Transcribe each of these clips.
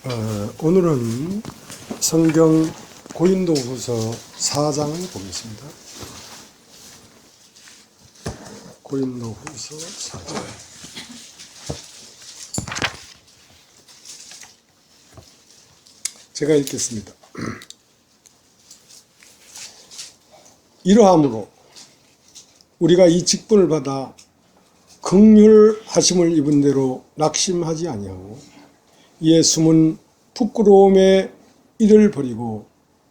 오늘은 성경 고린도후서 4장을 보겠습니다. 고린도후서 4장. 제가 읽겠습니다. 이러함으로 우리가 이 직분을 받아 긍휼하심을 입은 대로 낙심하지 아니하고 이에 숨은 부끄러움에 이를 버리고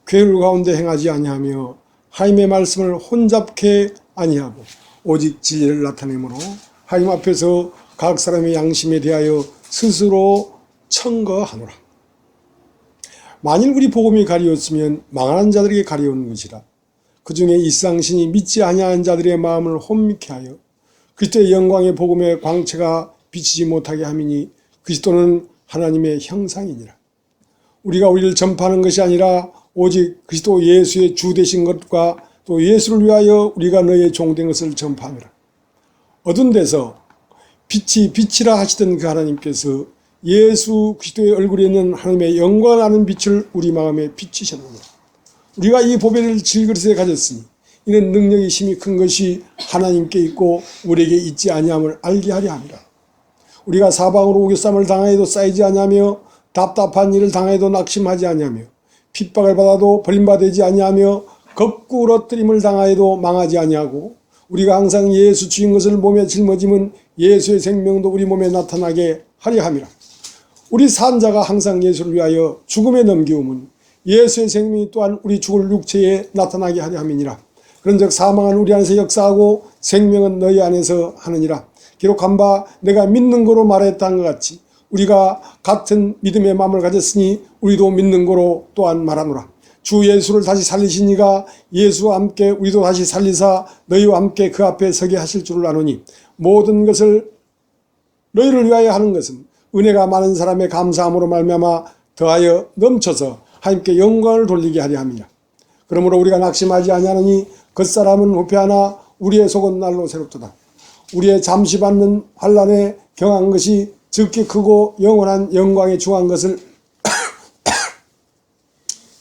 괴를 가운데 행하지 아니하며 하나님의 말씀을 혼잡케 아니하고 오직 진리를 나타내므로 하나님 앞에서 각 사람의 양심에 대하여 스스로 청거하노라. 만일 우리 복음이 가리웠으면 망하는 자들에게 가리운 것이라. 그 중에 이상신이 믿지 아니하는 자들의 마음을 혼미케 하여 그리스도의 영광의 복음의 광채가 비치지 못하게 함이니 그리스도는 하나님의 형상이니라. 우리가 우리를 전파하는 것이 아니라 오직 그리스도 예수의 주 되신 것과 또 예수를 위하여 우리가 너의 종된 것을 전파하노라. 어두운 데서 빛이 빛이라 하시던 그 하나님께서 예수 그리스도의 얼굴에 있는 하나님의 영광을 아는 빛을 우리 마음에 비치셨느니라. 우리가 이 보배를 질그릇에 가졌으니 이는 능력이 심히 큰 것이 하나님께 있고 우리에게 있지 아니함을 알게 하려 함이라. 우리가 사방으로 우겨쌈을 당하여도 쌓이지 아니하며 답답한 일을 당하여도 낙심하지 아니하며 핍박을 받아도 버림받지 아니하며 거꾸러뜨림을 당하여도 망하지 아니하고 우리가 항상 예수 주인 것을 몸에 짊어짐은 예수의 생명도 우리 몸에 나타나게 하려 함이라. 우리 산자가 항상 예수를 위하여 죽음에 넘기움은 예수의 생명이 또한 우리 죽을 육체에 나타나게 하려 함이니라. 그런즉 사망은 우리 안에서 역사하고 생명은 너희 안에서 하느니라. 기록한 바 내가 믿는 거로 말했다는 것 같이 우리가 같은 믿음의 마음을 가졌으니 우리도 믿는 거로 또한 말하노라. 주 예수를 다시 살리신 이가 예수와 함께 우리도 다시 살리사 너희와 함께 그 앞에 서게 하실 줄을 아노니 모든 것을 너희를 위하여 하는 것은 은혜가 많은 사람의 감사함으로 말미암아 더하여 넘쳐서 하나님께 영광을 돌리게 하려 함이라. 그러므로 우리가 낙심하지 아니하느니 겉사람은 후패하나 우리의 속은 날로 새롭도다. 우리의 잠시 받는 환난에 경한 것이 적게 크고 영원한 영광에 중한 것을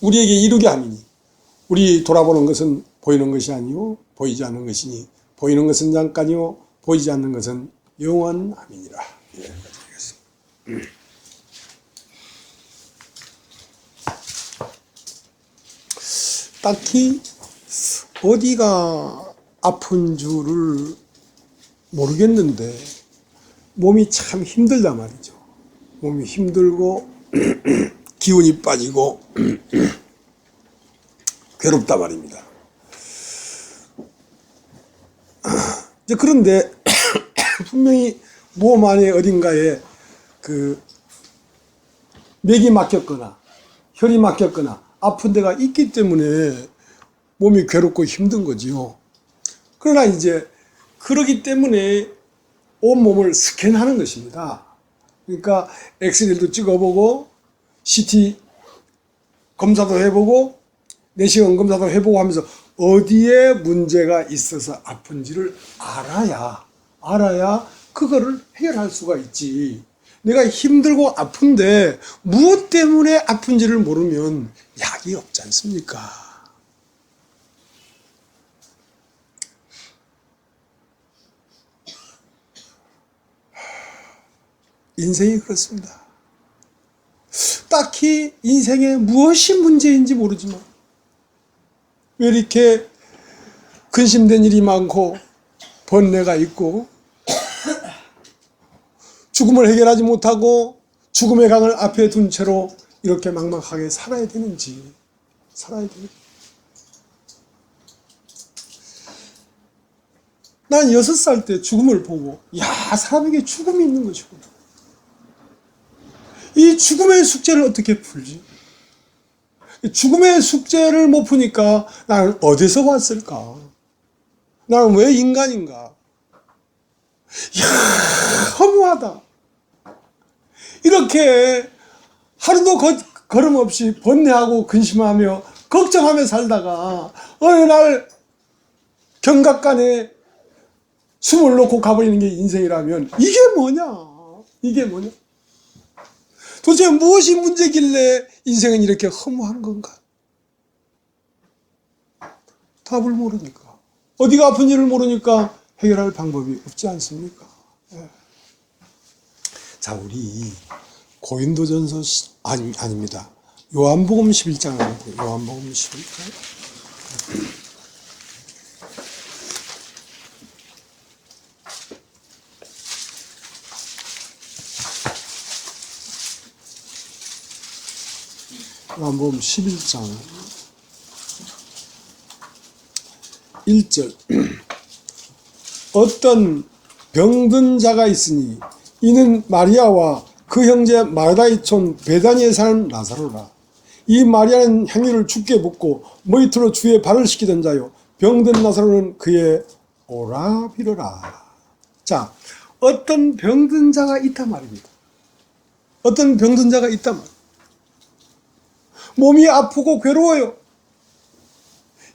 우리에게 이루게 함이니 우리 돌아보는 것은 보이는 것이 아니요 보이지 않는 것이니 보이는 것은 잠깐이요 보이지 않는 것은 영원함이니라. 예, 딱히 어디가 아픈 줄을 모르겠는데 몸이 참 힘들단 말이죠. 몸이 힘들고 기운이 빠지고 괴롭다 말입니다. 그런데 분명히 몸 안에 어딘가에 그 맥이 막혔거나 혈이 막혔거나 아픈 데가 있기 때문에 몸이 괴롭고 힘든 거지요. 그러나 이제 그러기 때문에 온몸을 스캔하는 것입니다. 그러니까 엑스레이도 찍어보고 CT 검사도 해보고 내시경 검사도 해보고 하면서 어디에 문제가 있어서 아픈지를 알아야 그거를 해결할 수가 있지. 내가 힘들고 아픈데 무엇 때문에 아픈지를 모르면 약이 없지 않습니까? 인생이 그렇습니다. 딱히 인생에 무엇이 문제인지 모르지만 왜 이렇게 근심된 일이 많고 번뇌가 있고 죽음을 해결하지 못하고 죽음의 강을 앞에 둔 채로 이렇게 막막하게 살아야 되는지. 난 6살 때 죽음을 보고 사람에게 죽음이 있는 것이구나. 이 죽음의 숙제를 어떻게 풀지? 죽음의 숙제를 못 푸니까 나는 어디서 왔을까? 나는 왜 인간인가? 허무하다. 이렇게 하루도 걸음없이 번뇌하고 근심하며 걱정하며 살다가 어느 날 경각간에 숨을 놓고 가버리는 게 인생이라면 이게 뭐냐? 도대체 무엇이 문제길래 인생은 이렇게 허무한 건가? 답을 모르니까, 어디가 아픈 일을 모르니까 해결할 방법이 없지 않습니까? 예. 자, 우리 고린도전서 아닙니다. 요한복음 11장을 요한복음 11장. 요한복음 11장 1절. 어떤 병든 자가 있으니 이는 마리아와 그 형제 마르다의 촌 베다니에 사는 나사로라. 이 마리아는 향유를 주께 붓고 머리털로 주의 발을 씻기던 자요, 병든 나사로는 그의 오라 비르라. 자, 어떤 병든 자가 있단 말입니다. 어떤 병든 자가 있단 말입니다. 몸이 아프고 괴로워요.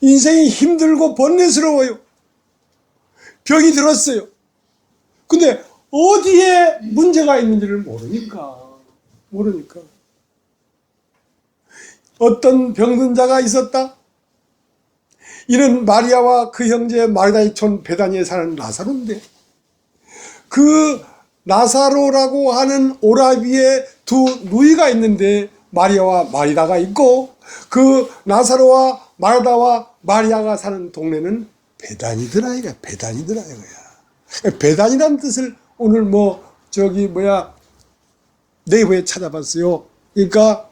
인생이 힘들고 번뇌스러워요. 병이 들었어요. 근데 어디에 문제가 있는지를 모르니까. 어떤 병든 자가 있었다? 이는 마리아와 그 형제 마르다의 촌 베다니에 사는 나사로인데, 그 나사로라고 하는 오라비에 두 누이가 있는데 마리아와 마리다가 있고, 그 나사로와 마르다와 마리아가 사는 동네는 베다니더라 이거야. 베다니더라 이거야. 베다니라는 뜻을 오늘 네이버에 찾아봤어요. 그러니까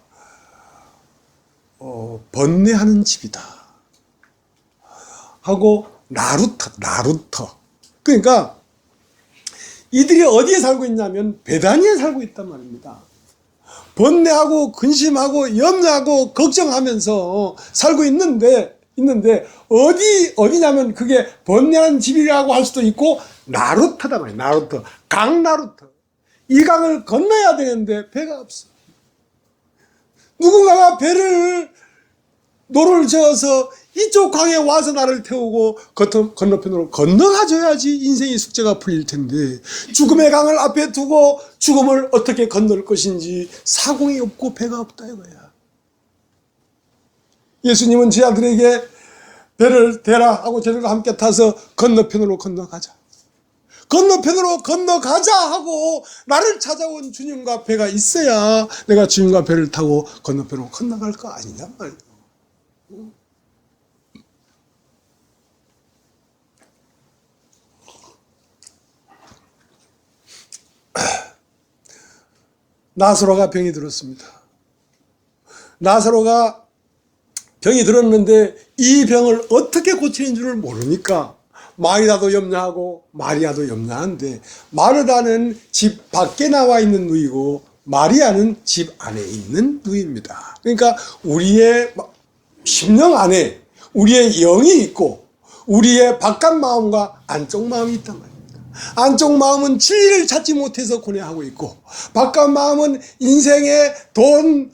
번뇌하는 집이다 하고 나루터. 그러니까 이들이 어디에 살고 있냐면 베다니에 살고 있단 말입니다. 번뇌하고 근심하고 염려하고 걱정하면서 살고 있는데 어디냐면 그게 번뇌하는 집이라고 할 수도 있고 나루터다 말이에요. 나루터. 강 나루터. 이 강을 건너야 되는데 배가 없어. 누군가가 노를 저어서 이쪽 강에 와서 나를 태우고 건너편으로 건너가줘야지 인생의 숙제가 풀릴 텐데, 죽음의 강을 앞에 두고 죽음을 어떻게 건널 것인지 사공이 없고 배가 없다 이거야. 예수님은 제 아들에게 배를 대라 하고 저들과 함께 타서 건너편으로 건너가자 하고 나를 찾아온 주님과 배가 있어야 내가 주님과 배를 타고 건너편으로 건너갈 거 아니냔 말이야. 나사로가 병이 들었습니다. 나사로가 병이 들었는데 이 병을 어떻게 고치는 줄을 모르니까 마리다도 염려하고 마리아도 염려하는데, 마르다는 집 밖에 나와 있는 누이고 마리아는 집 안에 있는 누이입니다. 그러니까 우리의 심령 안에 우리의 영이 있고 우리의 바깥 마음과 안쪽 마음이 있단 말이에요. 안쪽 마음은 진리를 찾지 못해서 고뇌하고 있고, 바깥 마음은 인생의 돈,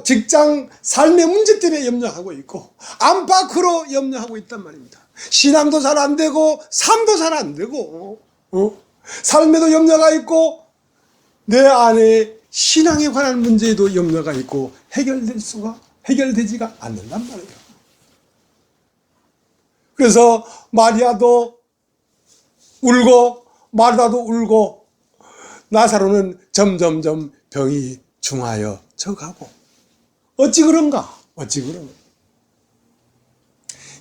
직장, 삶의 문제 때문에 염려하고 있고, 안팎으로 염려하고 있단 말입니다. 신앙도 잘 안 되고, 삶도 잘 안 되고, 삶에도 염려가 있고, 내 안에 신앙에 관한 문제에도 염려가 있고, 해결되지가 않는단 말이에요. 그래서 마리아도 울고 마르다도 울고 나사로는 점점점 병이 중하여 져가고. 어찌 그런가?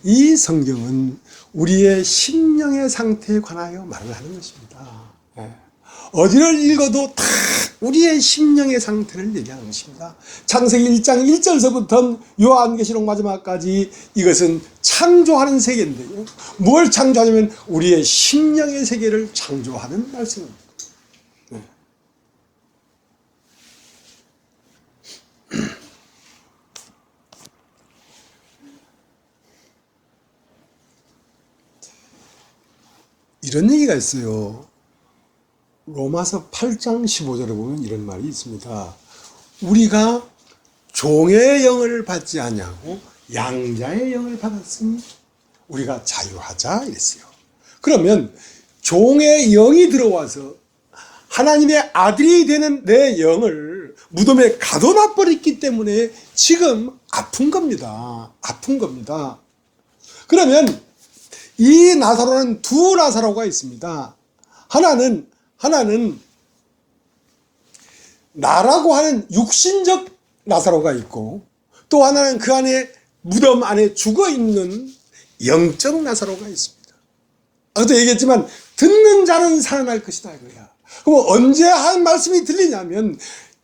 이 성경은 우리의 심령의 상태에 관하여 말을 하는 것입니다. 어디를 읽어도 다 우리의 심령의 상태를 얘기하는 것입니다. 창세기 1장 1절서부터 요한계시록 마지막까지 이것은 창조하는 세계인데요. 뭘 창조하냐면 우리의 심령의 세계를 창조하는 말씀입니다. 이런 얘기가 있어요. 로마서 8장 15절에 보면 이런 말이 있습니다. 우리가 종의 영을 받지 아니하고 양자의 영을 받았으니 우리가 자유하자 이랬어요. 그러면 종의 영이 들어와서 하나님의 아들이 되는 내 영을 무덤에 가둬놔 버렸기 때문에 지금 아픈 겁니다. 아픈 겁니다. 그러면 이 나사로는 두 나사로가 있습니다. 하나는 나라고 하는 육신적 나사로가 있고, 또 하나는 그 안에 무덤 안에 죽어 있는 영적 나사로가 있습니다. 아까도 얘기했지만 듣는 자는 살아날 것이다 이거야. 그럼 언제 한 말씀이 들리냐면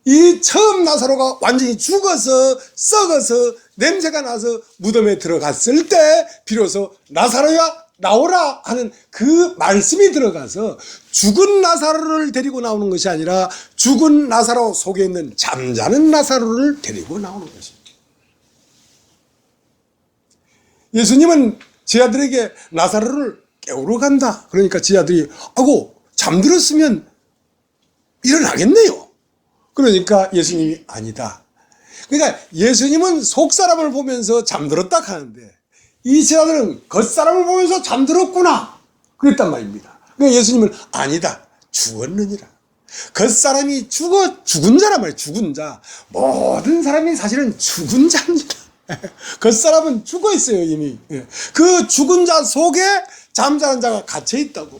이 처음 나사로가 완전히 죽어서 썩어서 냄새가 나서 무덤에 들어갔을 때 비로소 나사로야 나오라 하는 그 말씀이 들어가서 죽은 나사로를 데리고 나오는 것이 아니라 죽은 나사로 속에 있는 잠자는 나사로를 데리고 나오는 것입니다. 예수님은 제자들에게 나사로를 깨우러 간다. 그러니까 제자들이 아고 잠들었으면 일어나겠네요. 그러니까 예수님이 아니다. 그러니까 예수님은 속사람을 보면서 잠들었다 하는데 이 제자들은 겉사람을 보면서 잠들었구나 그랬단 말입니다. 그러니까 예수님은 아니다. 죽었느니라. 겉사람이 죽은 자란 말이에요. 죽은 자. 모든 사람이 사실은 죽은 자입니다. 겉사람은 죽어 있어요 이미. 그 죽은 자 속에 잠자는 자가 갇혀 있다고.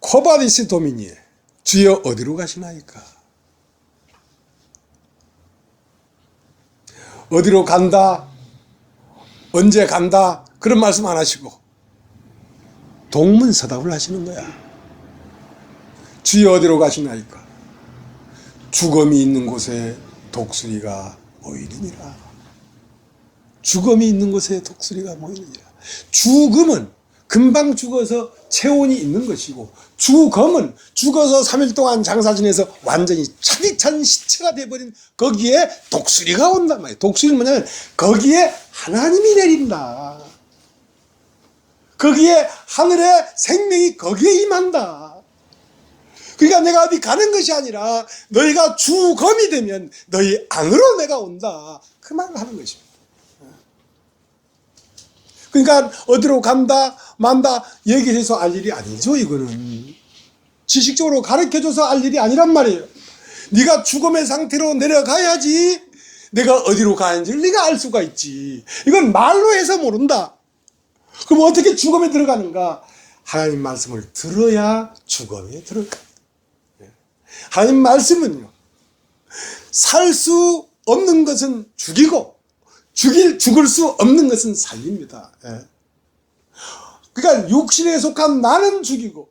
코바디스 도미니 주여 어디로 가시나이까? 어디로 간다? 언제 간다? 그런 말씀 안 하시고 동문서답을 하시는 거야. 주여 어디로 가시나이까? 죽음이 있는 곳에 독수리가 모이느니라. 죽음이 있는 곳에 독수리가 모이느니라. 죽음은 금방 죽어서 체온이 있는 것이고, 죽음은 죽어서 3일 동안 장사 지내서 완전히 차디 찬 시체가 돼버린 거기에 독수리가 온단 말이에요. 독수리는 뭐냐면 거기에 하나님이 내린다. 거기에 하늘의 생명이 거기에 임한다. 그러니까 내가 어디 가는 것이 아니라 너희가 죽음이 되면 너희 안으로 내가 온다. 그 말을 하는 것입니다. 그러니까 어디로 간다 만다 얘기해서 알 일이 아니죠. 이거는 지식적으로 가르쳐줘서 알 일이 아니란 말이에요. 네가 죽음의 상태로 내려가야지 내가 어디로 가는지를 네가 알 수가 있지. 이건 말로 해서 모른다. 그럼 어떻게 죽음에 들어가는가? 하나님 말씀을 들어야 죽음에 들어가. 하나님 말씀은요, 살 수 없는 것은 죽이고 죽을 수 없는 것은 살립니다. 그러니까 육신에 속한 나는 죽이고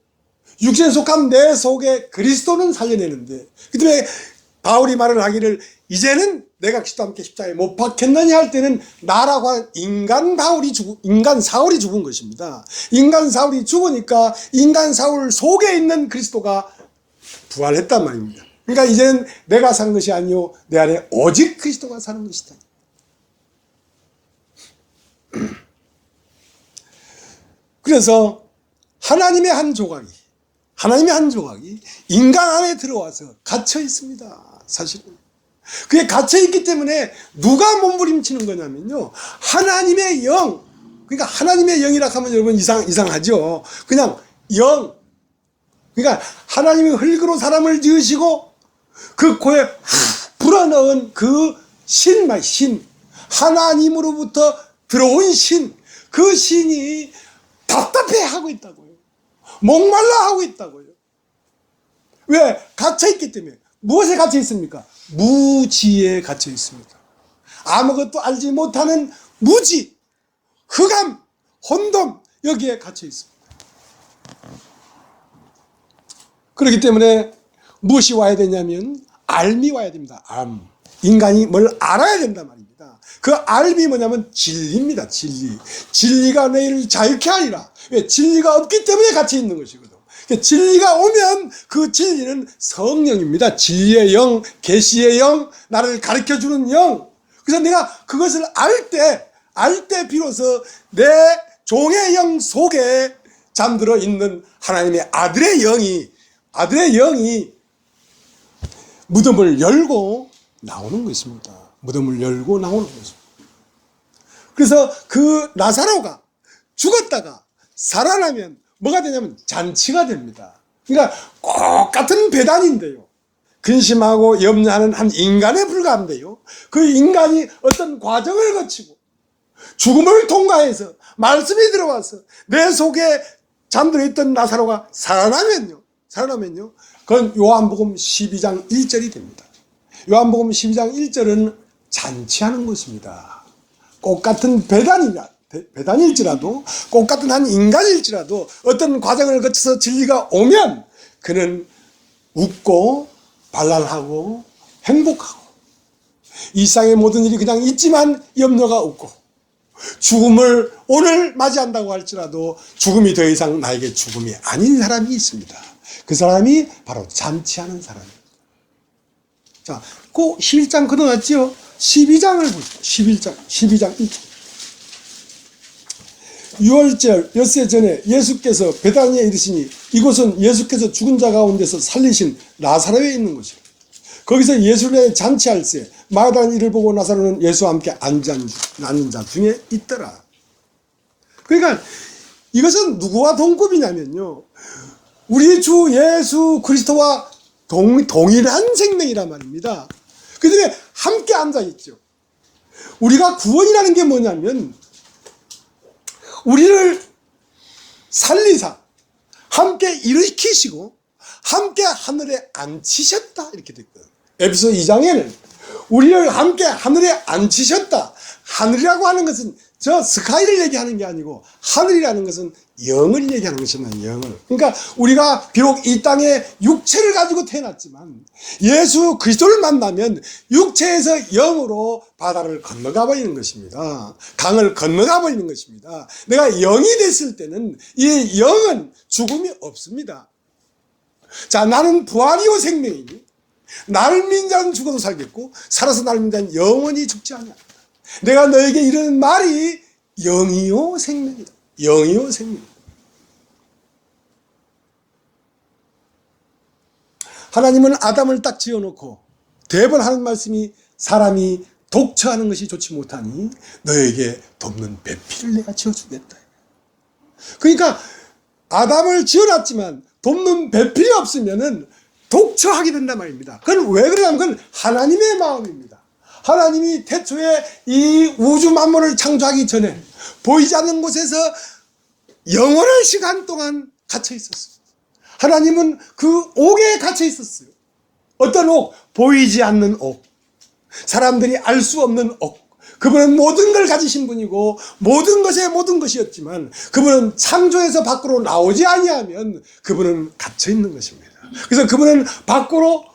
육신에 속한 내 속에 그리스도는 살려내는데, 그 때문에 바울이 말을 하기를 이제는 내가 그리스도와 함께 십자가에 못 박혔느냐 할 때는 나라고 하는 인간 사울이 죽은 것입니다. 인간 사울이 죽으니까 인간 사울 속에 있는 그리스도가 부활했단 말입니다. 그러니까 이제는 내가 사는 것이 아니요 내 안에 오직 그리스도가 사는 것이다. 그래서 하나님의 한 조각이 인간 안에 들어와서 갇혀 있습니다. 사실은 그게 갇혀 있기 때문에 누가 몸부림치는 거냐면요, 하나님의 영. 그러니까 하나님의 영이라 하면 여러분 이상하죠. 그냥 영. 그러니까 하나님이 흙으로 사람을 지으시고 그 코에 불어넣은 그 신, 하나님으로부터 들어온 신, 그 신이 답답해하고 있다고요. 목말라 하고 있다고요. 왜? 갇혀있기 때문에. 무엇에 갇혀 있습니까? 무지에 갇혀 있습니다. 아무것도 알지 못하는 무지, 흑암, 혼돈, 여기에 갇혀 있습니다. 그렇기 때문에 무엇이 와야 되냐면 알미 와야 됩니다. 암. 인간이 뭘 알아야 된단 말입니다. 그 알미 뭐냐면 진리입니다. 진리가 너희를 자유케 하리라. 왜? 진리가 없기 때문에 갇혀 있는 것이거든. 진리가 오면 그 진리는 성령입니다. 진리의 영, 계시의 영, 나를 가르쳐주는 영. 그래서 내가 그것을 알 때 비로소 내 종의 영 속에 잠들어 있는 하나님의 아들의 영이 무덤을 열고 나오는 것입니다. 무덤을 열고 나오는 것입니다. 그래서 그 나사로가 죽었다가 살아나면 뭐가 되냐면 잔치가 됩니다. 그러니까 똑같은 배단인데요, 근심하고 염려하는 한 인간에 불과한데요, 그 인간이 어떤 과정을 거치고 죽음을 통과해서 말씀이 들어와서 내 속에 잠들어 있던 나사로가 살아나면요, 그건 요한복음 12장 1절이 됩니다. 요한복음 12장 1절은 잔치하는 것입니다. 똑같은 배단일지라도, 똑같은 한 인간일지라도 어떤 과정을 거쳐서 진리가 오면 그는 웃고 발랄하고 행복하고, 이 세상의 모든 일이 그냥 있지만 염려가 없고, 죽음을 오늘 맞이한다고 할지라도 죽음이 더 이상 나에게 죽음이 아닌 사람이 있습니다. 그 사람이 바로 잔치하는 사람입니다. 자, 그 11장 끊어놨지요? 12장을 보시죠. 12장 1절. 6월절 엿새 전에 예수께서 베다니에 이르시니, 이곳은 예수께서 죽은 자 가운데서 살리신 나사로에 있는 곳이라. 거기서 예수를 잔치할세 마다는 이를 보고 나사로는 예수와 함께 앉은 자 중에 있더라. 그러니까 이것은 누구와 동급이냐면요, 우리 주 예수 그리스도와 동일한 생명이란 말입니다. 그 다음에 함께 앉아있죠. 우리가 구원이라는 게 뭐냐면, 우리를 살리사 함께 일으키시고 함께 하늘에 앉히셨다, 이렇게 됐거든요. 에베소 2장에는 우리를 함께 하늘에 앉히셨다. 하늘이라고 하는 것은 저 스카이를 얘기하는 게 아니고, 하늘이라는 것은 영을 얘기하는 것이면 영을. 그러니까 우리가 비록 이 땅에 육체를 가지고 태어났지만 예수 그리스도를 만나면 육체에서 영으로 바다를 건너가 버리는 것입니다. 강을 건너가 버리는 것입니다. 내가 영이 됐을 때는 이 영은 죽음이 없습니다. 자, 나는 부활이요 생명이니 나를 믿는 자는 죽어도 살겠고 살아서 나를 믿는 자는 영원히 죽지 않아. 내가 너에게 이르는 말이 영이요 생명이다. 영이요 생명. 하나님은 아담을 딱 지어놓고 대번 하는 말씀이, 사람이 독처하는 것이 좋지 못하니 너에게 돕는 배필을 내가 지어주겠다. 그러니까 아담을 지어놨지만 돕는 배필이 없으면은 독처하게 된단 말입니다. 그건 왜 그러냐면 그건 하나님의 마음입니다. 하나님이 태초에 이 우주 만물을 창조하기 전에 보이지 않는 곳에서 영원한 시간 동안 갇혀 있었어요. 하나님은 그 옥에 갇혀 있었어요. 어떤 옥? 보이지 않는 옥. 사람들이 알 수 없는 옥. 그분은 모든 걸 가지신 분이고 모든 것의 모든 것이었지만 그분은 창조에서 밖으로 나오지 아니하면 그분은 갇혀 있는 것입니다. 그래서 그분은 밖으로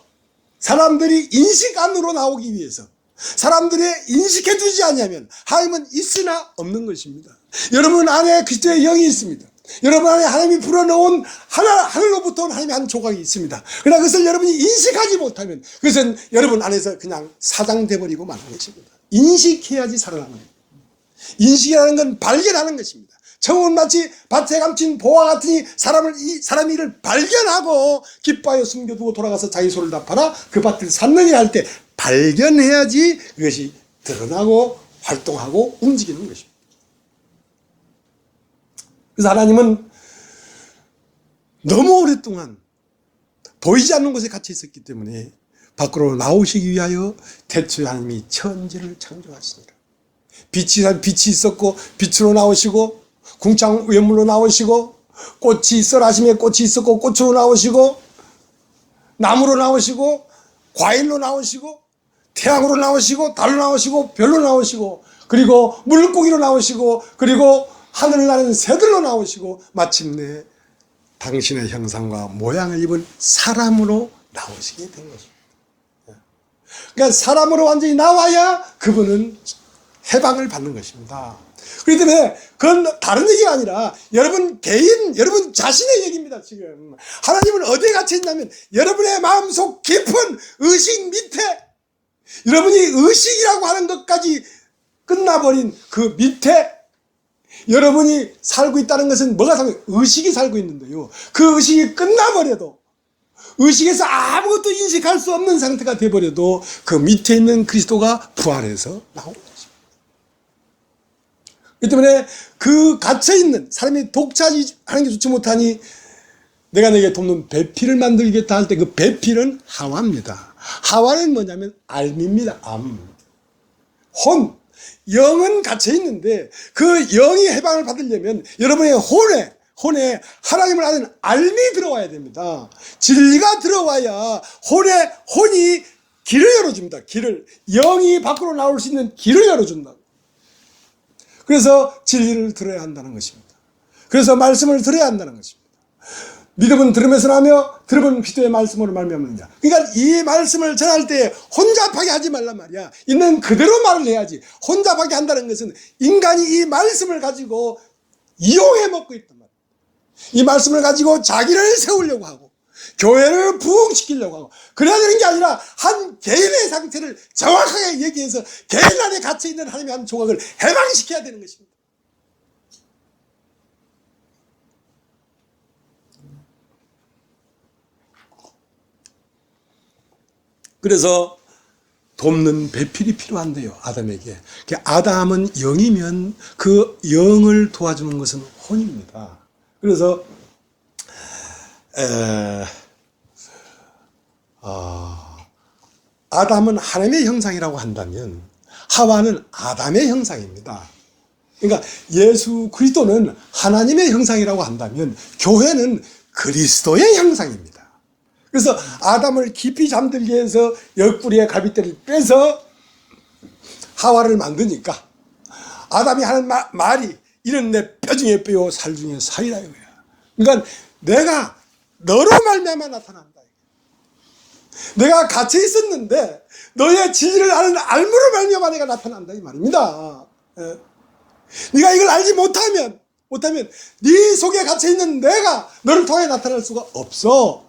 사람들이 인식 안으로 나오기 위해서, 사람들이 인식해 주지 아니하면 하나님은 있으나 없는 것입니다. 여러분 안에 그리스도의 영이 있습니다. 여러분 안에 하나님이 불어넣은 하늘로부터 온 하나님의 한 조각이 있습니다. 그러나 그것을 여러분이 인식하지 못하면 그것은 여러분 안에서 그냥 사장돼 버리고 마는 것입니다. 인식해야지 살아나는 겁니다. 인식이라는 건 발견하는 것입니다. 청은 마치 밭에 감친 보화 같으니 사람이 이를 발견하고 기뻐하여 숨겨두고 돌아가서 자기 소를 다 팔아 그 밭을 샀느냐 할 때 발견해야지 그것이 드러나고 활동하고 움직이는 것입니다. 그래서 하나님은 너무 오랫동안 보이지 않는 곳에 갇혀 있었기 때문에 밖으로 나오시기 위하여 태초에 하나님이 천지를 창조하시니라. 빛이 있었고 빛으로 나오시고, 궁창 외물로 나오시고, 꽃이 있어라 하심에 꽃이 있었고 꽃으로 나오시고, 나무로 나오시고, 과일로 나오시고, 태양으로 나오시고, 달로 나오시고, 별로 나오시고, 그리고 물고기로 나오시고, 그리고 하늘을 나는 새들로 나오시고, 마침내 당신의 형상과 모양을 입은 사람으로 나오시게 된 것입니다. 그러니까 사람으로 완전히 나와야 그분은 해방을 받는 것입니다. 그렇기 때문에 그건 다른 얘기가 아니라 여러분 개인, 여러분 자신의 얘기입니다. 지금 하나님은 어디에 갇혀 있냐면 여러분의 마음속 깊은 의식 밑에, 여러분이 의식이라고 하는 것까지 끝나버린 그 밑에 여러분이 살고 있다는 것은 뭐가 살고, 의식이 살고 있는데요, 그 의식이 끝나버려도, 의식에서 아무것도 인식할 수 없는 상태가 되어버려도 그 밑에 있는 그리스도가 부활해서 나오는 것입니다. 그 때문에 그 갇혀있는 사람이 독차지하는 게 좋지 못하니 내가 내게 돕는 배필을 만들겠다 할 때 그 배필은 하와입니다. 하와는 뭐냐면 알미입니다. 혼. 영은 갇혀있는데 그 영이 해방을 받으려면 여러분의 혼에 하나님을 아는 알미 들어와야 됩니다. 진리가 들어와야 혼이 길을 열어줍니다. 영이 밖으로 나올 수 있는 길을 열어준다. 그래서 진리를 들어야 한다는 것입니다. 그래서 말씀을 들어야 한다는 것입니다. 믿음은 들으면서 나며 들음은 그리스도의 말씀으로 말미암느니라. 그러니까 이 말씀을 전할 때 혼잡하게 하지 말란 말이야. 있는 그대로 말을 해야지. 혼잡하게 한다는 것은 인간이 이 말씀을 가지고 이용해 먹고 있단 말이야. 이 말씀을 가지고 자기를 세우려고 하고 교회를 부흥시키려고 하고 그래야 되는 게 아니라 한 개인의 상태를 정확하게 얘기해서 개인 안에 갇혀있는 하나님의 한 조각을 해방시켜야 되는 것입니다. 그래서 돕는 배필이 필요한데요, 아담에게. 아담은 영이면 그 영을 도와주는 것은 혼입니다. 그래서 아담은 하나님의 형상이라고 한다면 하와는 아담의 형상입니다. 그러니까 예수 그리스도는 하나님의 형상이라고 한다면 교회는 그리스도의 형상입니다. 그래서 아담을 깊이 잠들게 해서 옆구리에 갈빗대를 빼서 하와를 만드니까 아담이 하는 말이 이는 내 뼈 중에 뼈요 살 중에 살이라 이거야. 그러니까 내가 너로 말미암아 나타난다. 내가 갇혀 있었는데 너의 진리를 아는 알므로 말미암아 내가 나타난다 이 말입니다. 네가 이걸 알지 못하면 네 속에 갇혀 있는 내가 너를 통해 나타날 수가 없어.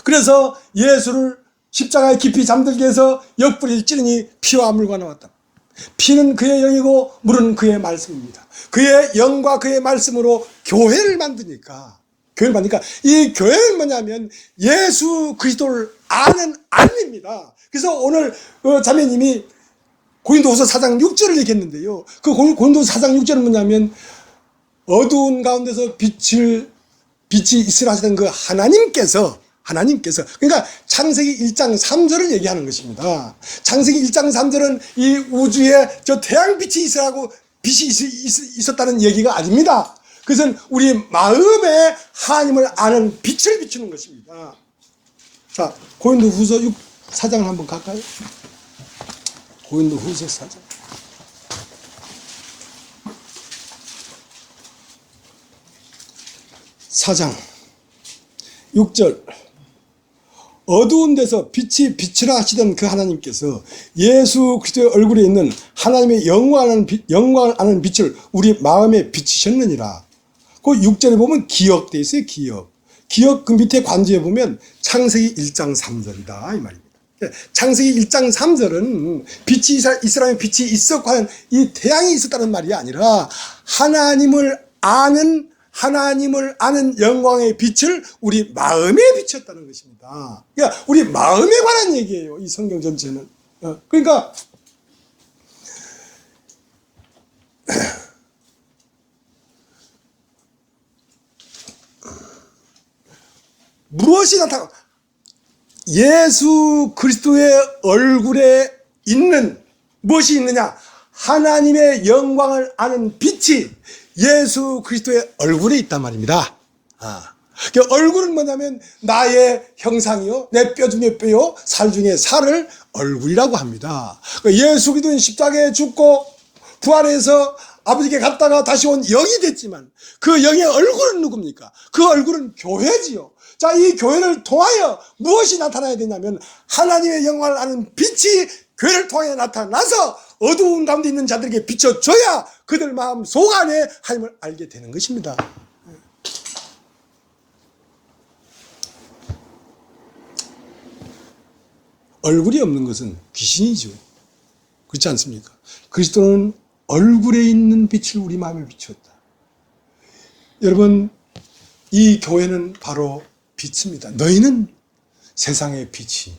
그래서 예수를 십자가에 깊이 잠들게 해서 옆구리를 찌르니 피와 물과 나왔다. 피는 그의 영이고 물은 그의 말씀입니다. 그의 영과 그의 말씀으로 교회를 만드니까 이 교회는 뭐냐면 예수 그리스도를 아는 안입니다. 그래서 오늘 자매님이 고린도후서 4장 6절을 얘기했는데요. 그 고린도후서 4장 6절은 뭐냐면 어두운 가운데서 빛이 있으라 하시던 그 하나님께서 그러니까 창세기 1장 3절을 얘기하는 것입니다. 창세기 1장 3절은 이 우주에 저 태양빛이 있으라고 빛이 있었다는 얘기가 아닙니다. 그것은 우리 마음에 하나님을 아는 빛을 비추는 것입니다. 자, 고린도후서 4장을 한번 갈까요? 고린도후서 4장. 4장 6절. 어두운 데서 빛이 빛이라 하시던 그 하나님께서 예수 그리스도의 얼굴에 있는 하나님의 영광을 아는 빛을 우리 마음에 비치셨느니라. 그 6절에 보면 기억되어 있어요. 기억 그 밑에 관주에 보면 창세기 1장 3절이다 이 말입니다. 창세기 1장 3절은 빛이 이스라엘 빛이 있었고 하는 이 태양이 있었다는 말이 아니라 하나님을 아는 영광의 빛을 우리 마음에 비쳤다는 것입니다. 그러니까 우리 마음에 관한 얘기예요. 이 성경 전체는. 그러니까 무엇이 나타나? 예수 그리스도의 얼굴에 있는 무엇이 있느냐? 하나님의 영광을 아는 빛이 예수 그리스도의 얼굴에 있단 말입니다. 그 얼굴은 뭐냐면 나의 형상이요, 내 뼈 중에 뼈요, 살 중에 살을 얼굴이라고 합니다. 예수 그리스도는 십자가에 죽고 부활해서 아버지께 갔다가 다시 온 영이 됐지만 그 영의 얼굴은 누굽니까? 그 얼굴은 교회지요. 자, 이 교회를 통하여 무엇이 나타나야 되냐면 하나님의 영광을 아는 빛이 교회를 통해 나타나서 어두운 가운데 있는 자들에게 비춰줘야 그들 마음 속 안에 하나님을 알게 되는 것입니다. 얼굴이 없는 것은 귀신이죠. 그렇지 않습니까? 그리스도는 얼굴에 있는 빛을 우리 마음에 비추었다. 여러분, 이 교회는 바로 빛입니다. 너희는 세상의 빛이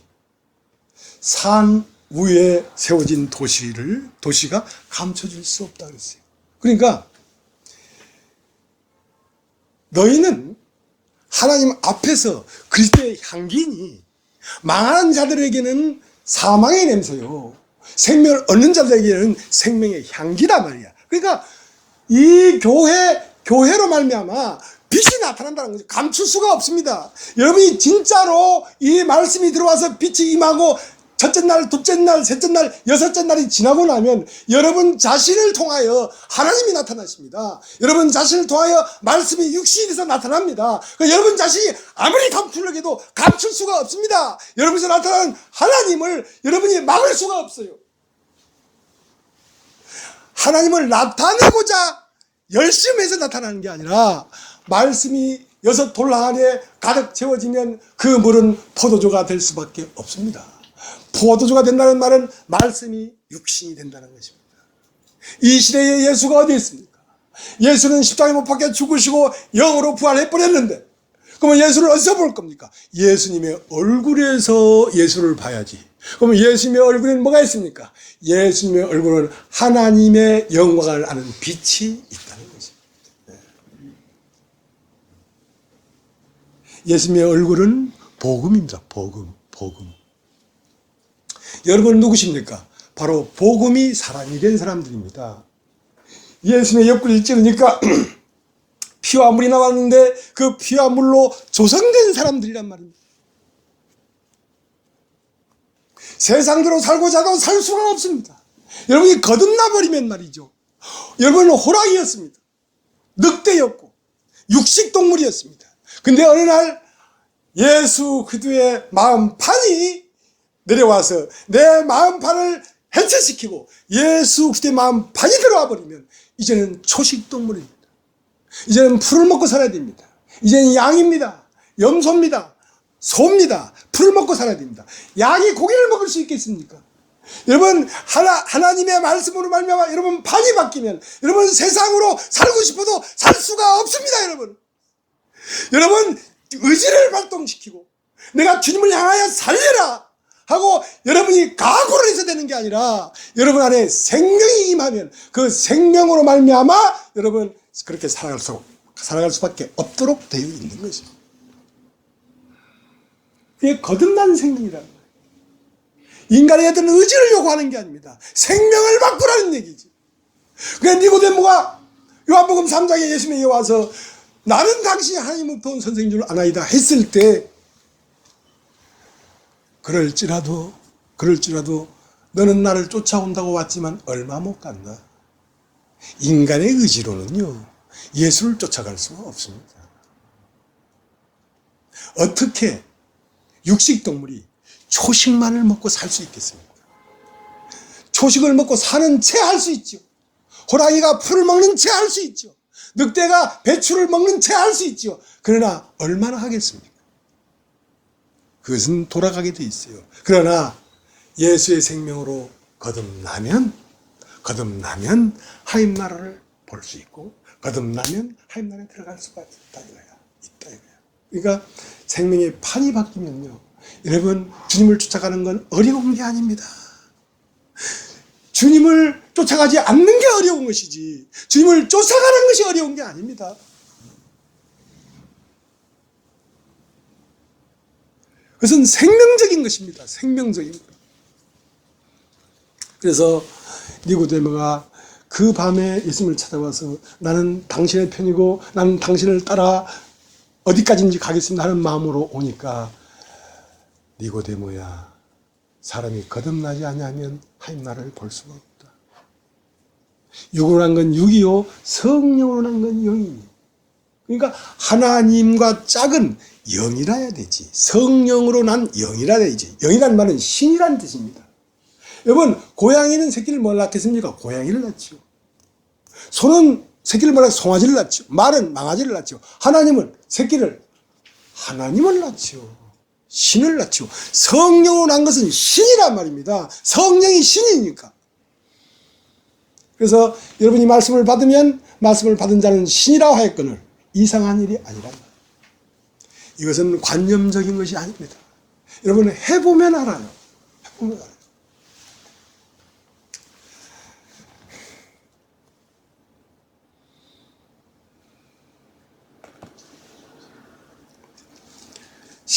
산 위에 세워진 도시가 감춰질 수 없다 그랬어요. 그러니까 너희는 하나님 앞에서 그리스도의 향기니 망하는 자들에게는 사망의 냄새요, 생명을 얻는 자들에게는 생명의 향기다 말이야. 그러니까 이 교회로 말미암아 빛이 나타난다는 거죠. 감출 수가 없습니다. 여러분이 진짜로 이 말씀이 들어와서 빛이 임하고 첫째 날, 둘째 날, 셋째 날, 여섯째 날이 지나고 나면 여러분 자신을 통하여 하나님이 나타나십니다. 여러분 자신을 통하여 말씀이 육신이 돼서 나타납니다. 여러분 자신이 아무리 감추려고 해도 감출 수가 없습니다. 여러분에서 나타나는 하나님을 여러분이 막을 수가 없어요. 하나님을 나타내고자 열심히 해서 나타나는 게 아니라 말씀이 여섯 돌랑 안에 가득 채워지면 그 물은 포도주가 될 수밖에 없습니다. 포도주가 된다는 말은 말씀이 육신이 된다는 것입니다. 이 시대에 예수가 어디 있습니까? 예수는 십자가에 못 박혀 죽으시고 영으로 부활해 버렸는데, 그러면 예수를 어디서 볼 겁니까? 예수님의 얼굴에서 예수를 봐야지. 그러면 예수님의 얼굴에는 뭐가 있습니까? 예수님의 얼굴은 하나님의 영광을 아는 빛이 있다는 것입니다. 예수님의 얼굴은 복음입니다. 복음. 여러분 누구십니까? 바로 복음이 사람이 된 사람들입니다. 예수님의 옆구리를 찌르니까 피와 물이 나왔는데 그 피와 물로 조성된 사람들이란 말입니다. 세상대로 살고자 해도 살 수가 없습니다. 여러분이 거듭나 버리면 말이죠. 여러분은 호랑이였습니다. 늑대였고 육식동물이었습니다. 근데 어느 날 예수 그리스도의 마음판이 내려와서 내 마음판을 해체시키고 예수 그리스도의 마음판이 들어와 버리면 이제는 초식동물입니다. 이제는 풀을 먹고 살아야 됩니다. 이제는 양입니다. 염소입니다. 소입니다. 풀을 먹고 살아야 됩니다. 양이 고기를 먹을 수 있겠습니까? 여러분 하나님의 말씀으로 말미암아 여러분 판이 바뀌면 여러분 세상으로 살고 싶어도 살 수가 없습니다. 여러분 의지를 발동시키고 내가 주님을 향하여 살려라 하고 여러분이 각오를 해서 되는 게 아니라 여러분 안에 생명이 임하면 그 생명으로 말미암아 여러분 그렇게 살아갈 수밖에 없도록 되어 있는 거죠. 그게 거듭난 생명이라는 거예요. 인간의 어떤 의지를 요구하는 게 아닙니다. 생명을 바꾸라는 얘기지. 그러니까 니고데모가 요한복음 3장에 예수님이 와서 나는 당신이 하나님으로부터 온 선생인 줄 아나이다 했을 때 그럴지라도 너는 나를 쫓아온다고 왔지만 얼마 못 간다. 인간의 의지로는요 예수를 쫓아갈 수가 없습니다. 어떻게 육식동물이 초식만을 먹고 살 수 있겠습니까? 초식을 먹고 사는 채 할 수 있죠. 호랑이가 풀을 먹는 채 할 수 있죠. 늑대가 배추를 먹는 채 할 수 있죠. 그러나 얼마나 하겠습니까? 그것은 돌아가게 돼 있어요. 그러나 예수의 생명으로 거듭나면 하나님 나라를 볼 수 있고 거듭나면 하나님 나라에 들어갈 수가 있다 이거야. 그러니까 생명의 판이 바뀌면요 여러분 주님을 쫓아가는 건 어려운 게 아닙니다. 주님을 쫓아가지 않는 게 어려운 것이지 주님을 쫓아가는 것이 어려운 게 아닙니다. 그것은 생명적인 것입니다. 생명적인 것. 그래서 니고데모가 그 밤에 예수님을 찾아와서 나는 당신의 편이고 나는 당신을 따라 어디까지인지 가겠습니다 하는 마음으로 오니까 니고데모야 사람이 거듭나지 않으면 하나님 나라를 볼 수가 없다. 육으로 난 건 육이요 성령으로 난 건 영이니. 그러니까 하나님과 짝은 영이라야 되지. 성령으로 난 영이라 되지. 영이란 말은 신이란 뜻입니다. 여러분 고양이는 새끼를 뭘 낳겠습니까? 고양이를 낳죠. 소는 새끼를 뭘 낳고 송아지를 낳죠. 말은 망아지를 낳죠. 하나님은 새끼를 하나님을 낳죠. 신을 낳죠. 성령으로 난 것은 신이란 말입니다. 성령이 신이니까. 그래서 여러분이 말씀을 받으면 말씀을 받은 자는 신이라고 하였거늘 이상한 일이 아니란 말이에요. 이것은 관념적인 것이 아닙니다. 여러분 해보면 알아요. 해보면 알아요.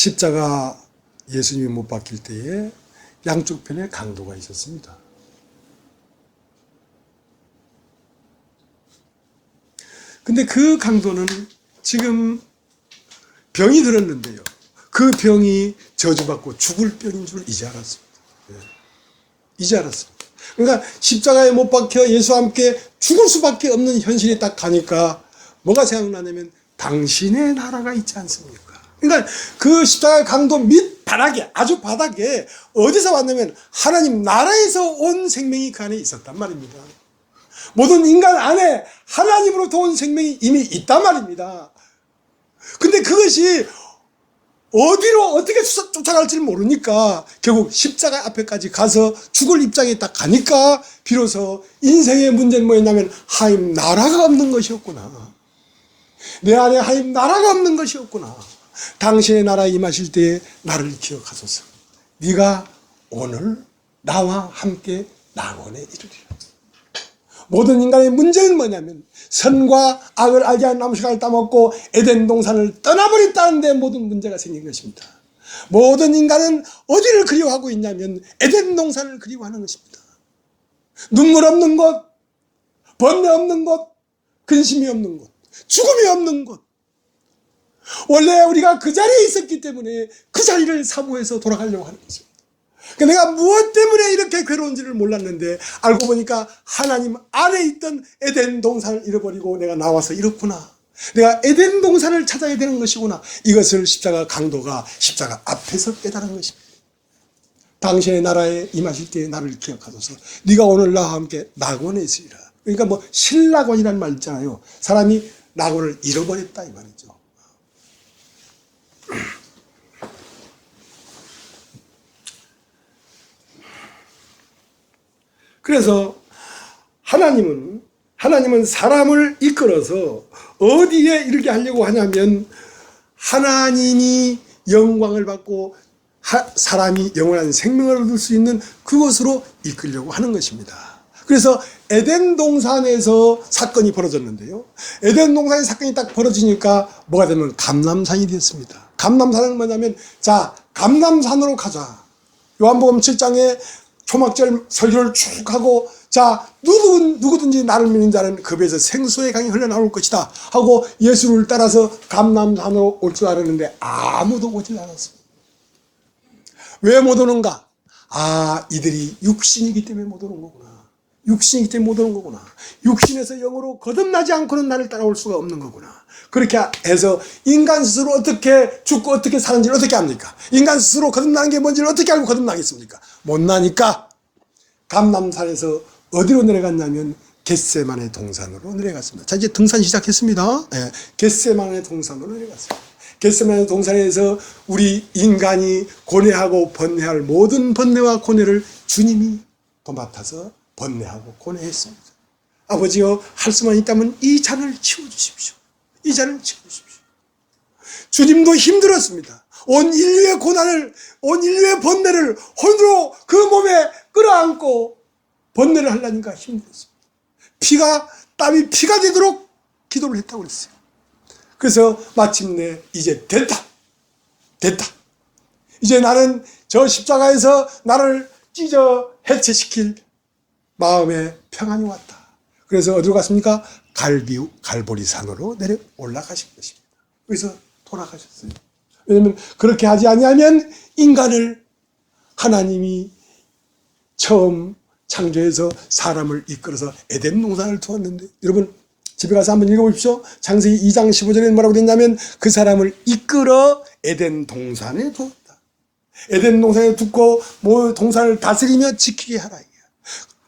십자가 예수님이 못 박힐 때에 양쪽 편에 강도가 있었습니다. 근데 그 강도는 지금 병이 들었는데요. 그 병이 저주받고 죽을 병인 줄 이제 알았습니다. 이제 알았습니다. 그러니까 십자가에 못 박혀 예수와 함께 죽을 수밖에 없는 현실에 딱 가니까 뭐가 생각나냐면 당신의 나라가 있지 않습니까? 그러니까 그 십자가의 강도 밑바닥에, 아주 바닥에 어디서 왔냐면 하나님 나라에서 온 생명이 그 안에 있었단 말입니다. 모든 인간 안에 하나님으로부터 온 생명이 이미 있단 말입니다. 근데 그것이 어디로 어떻게 쫓아갈지 모르니까 결국 십자가 앞에까지 가서 죽을 입장에 딱 가니까 비로소 인생의 문제는 뭐였냐면 하나님 나라가 없는 것이었구나. 내 안에 하나님 나라가 없는 것이었구나. 당신의 나라에 임하실 때에 나를 기억하소서. 네가 오늘 나와 함께 낙원에 이르리라. 모든 인간의 문제는 뭐냐면 선과 악을 알지 않는 나무 씨앗을 따먹고 에덴 동산을 떠나버렸다는 데 모든 문제가 생긴 것입니다. 모든 인간은 어디를 그리워하고 있냐면 에덴 동산을 그리워하는 것입니다. 눈물 없는 곳, 번뇌 없는 곳, 근심이 없는 곳, 죽음이 없는 곳. 원래 우리가 그 자리에 있었기 때문에 그 자리를 사모해서 돌아가려고 하는 것입니다. 내가 무엇 때문에 이렇게 괴로운지를 몰랐는데 알고 보니까 하나님 안에 있던 에덴 동산을 잃어버리고 내가 나와서 이렇구나. 내가 에덴 동산을 찾아야 되는 것이구나. 이것을 십자가 강도가 십자가 앞에서 깨달은 것입니다. 당신의 나라에 임하실 때에 나를 기억하소서. 네가 오늘 나와 함께 낙원에 있으리라. 그러니까 뭐 실낙원이라는 말 있잖아요. 사람이 낙원을 잃어버렸다 이 말이죠. 그래서 하나님은 사람을 이끌어서 어디에 이르게 하려고 하냐면 하나님이 영광을 받고 사람이 영원한 생명을 얻을 수 있는 그것으로 이끌려고 하는 것입니다. 그래서 에덴 동산에서 사건이 벌어졌는데요. 에덴 동산에 사건이 딱 벌어지니까 뭐가 되면 감람산이 되었습니다. 감람산은 뭐냐면 자, 감람산으로 가자. 요한복음 7장에 초막절 설교를 쭉 하고 자 누구든지 나를 믿는 자는 그 배에서 생수의 강이 흘러나올 것이다 하고 예수를 따라서 감람산으로 올 줄 알았는데 아무도 오질 않았습니다. 왜 못 오는가? 아, 이들이 육신이기 때문에 못 오는 거구나. 육신이기 때문에 못 오는 거구나. 육신에서 영으로 거듭나지 않고는 나를 따라올 수가 없는 거구나. 그렇게 해서 인간 스스로 어떻게 죽고 어떻게 사는지를 어떻게 합니까? 인간 스스로 거듭나는 게 뭔지를 어떻게 알고 거듭나겠습니까? 못나니까 감람산에서 어디로 내려갔냐면 겟세마네 동산으로 내려갔습니다. 자, 이제 등산 시작했습니다. 네, 겟세마네 동산으로 내려갔습니다. 겟세마네 동산에서 우리 인간이 고뇌하고 번뇌할 모든 번뇌와 고뇌를 주님이 도맡아서 번뇌하고 고뇌했습니다. 아버지여, 할 수만 있다면 이 잔을 치워주십시오. 이 잔을 치워주십시오. 주님도 힘들었습니다. 온 인류의 고난을, 온 인류의 번뇌를 홀로 그 몸에 끌어안고 번뇌를 하려니까 힘들었습니다. 땀이 피가 되도록 기도를 했다고 그랬어요. 그래서 마침내 이제 됐다. 이제 나는 저 십자가에서 나를 찢어 해체시킬 마음의 평안이 왔다. 그래서 어디로 갔습니까? 갈보리산으로 내려 올라가신 것입니다. 그래서 돌아가셨어요. 왜냐하면 그렇게 하지 아니하면 인간을 하나님이 처음 창조해서 사람을 이끌어서 에덴 동산을 두었는데, 여러분 집에 가서 한번 읽어보십시오. 창세기 2장 15절에 뭐라고 됐냐면 그 사람을 이끌어 에덴 동산에 두었다. 에덴 동산에 두고 동산을 다스리며 지키게 하라.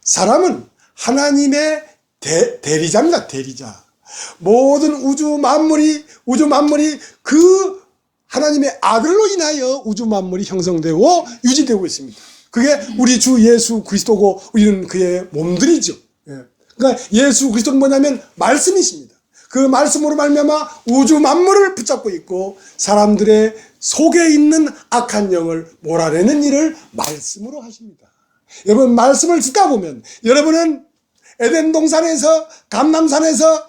사람은 하나님의 대리자입니다. 대리자. 모든 우주 만물이 그 하나님의 아들로 인하여 우주 만물이 형성되고 유지되고 있습니다. 그게 우리 주 예수 그리스도고 우리는 그의 몸들이죠. 그러니까 예수 그리스도는 뭐냐면 말씀이십니다. 그 말씀으로 말미암아 우주 만물을 붙잡고 있고 사람들의 속에 있는 악한 영을 몰아내는 일을 말씀으로 하십니다. 여러분, 말씀을 듣다 보면 여러분은 에덴 동산에서 감람산에서